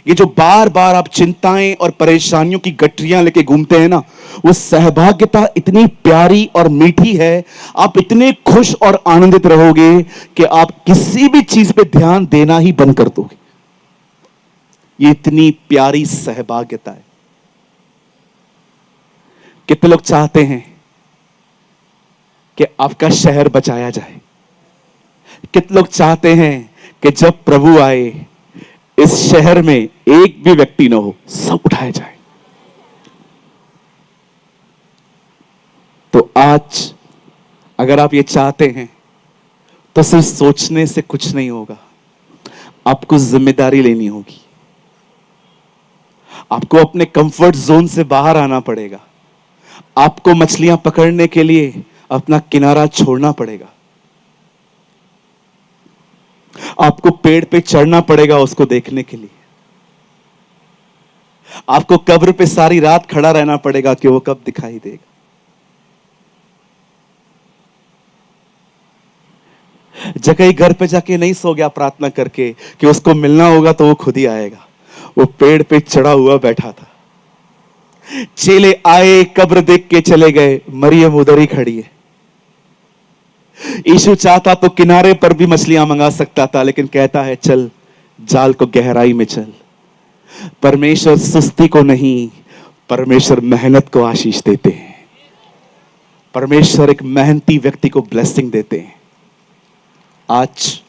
ये जो बार बार आप चिंताएं और परेशानियों की गठरियां लेके घूमते हैं ना, वो सहभागिता इतनी प्यारी और मीठी है, आप इतने खुश और आनंदित रहोगे कि आप किसी भी चीज पे ध्यान देना ही बंद कर दोगे। ये इतनी प्यारी सहभागिता है। कितने लोग चाहते हैं कि आपका शहर बचाया जाए? कितने लोग चाहते हैं कि जब प्रभु आए इस शहर में एक भी व्यक्ति ना हो, सब उठाए जाए? तो आज अगर आप ये चाहते हैं तो सिर्फ सोचने से कुछ नहीं होगा, आपको जिम्मेदारी लेनी होगी। आपको अपने कंफर्ट जोन से बाहर आना पड़ेगा। आपको मछलियां पकड़ने के लिए अपना किनारा छोड़ना पड़ेगा। आपको पेड़ पे चढ़ना पड़ेगा उसको देखने के लिए। आपको कब्र पे सारी रात खड़ा रहना पड़ेगा कि वो कब दिखाई देगा। जगह घर पे जाके नहीं सो गया प्रार्थना करके कि उसको मिलना होगा तो वो खुद ही आएगा। वो पेड़ पे चढ़ा हुआ बैठा था, चेले आए, कब्र देख के चले गए, मरियम उधर ही खड़ी है। यीशु चाहता तो किनारे पर भी मछलियां मंगा सकता था, लेकिन कहता है चल जाल को गहराई में चल। परमेश्वर सुस्ती को नहीं, परमेश्वर मेहनत को आशीष देते हैं। परमेश्वर एक मेहनती व्यक्ति को ब्लेसिंग देते हैं। आज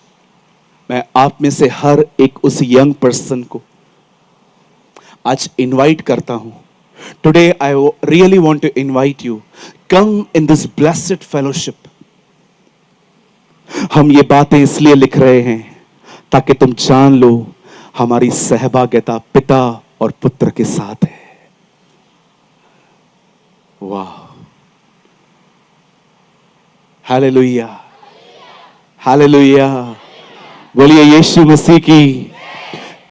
मैं आप में से हर एक उस यंग पर्सन को आज इनवाइट करता हूं। Today I really want to invite you, come in this blessed fellowship. हम ये बातें इसलिए लिख रहे हैं ताकि तुम जान लो हमारी सहभागिता पिता और पुत्र के साथ है। वाह, हालेलुया, हालेलुया। बोलिए यीशु मसीह की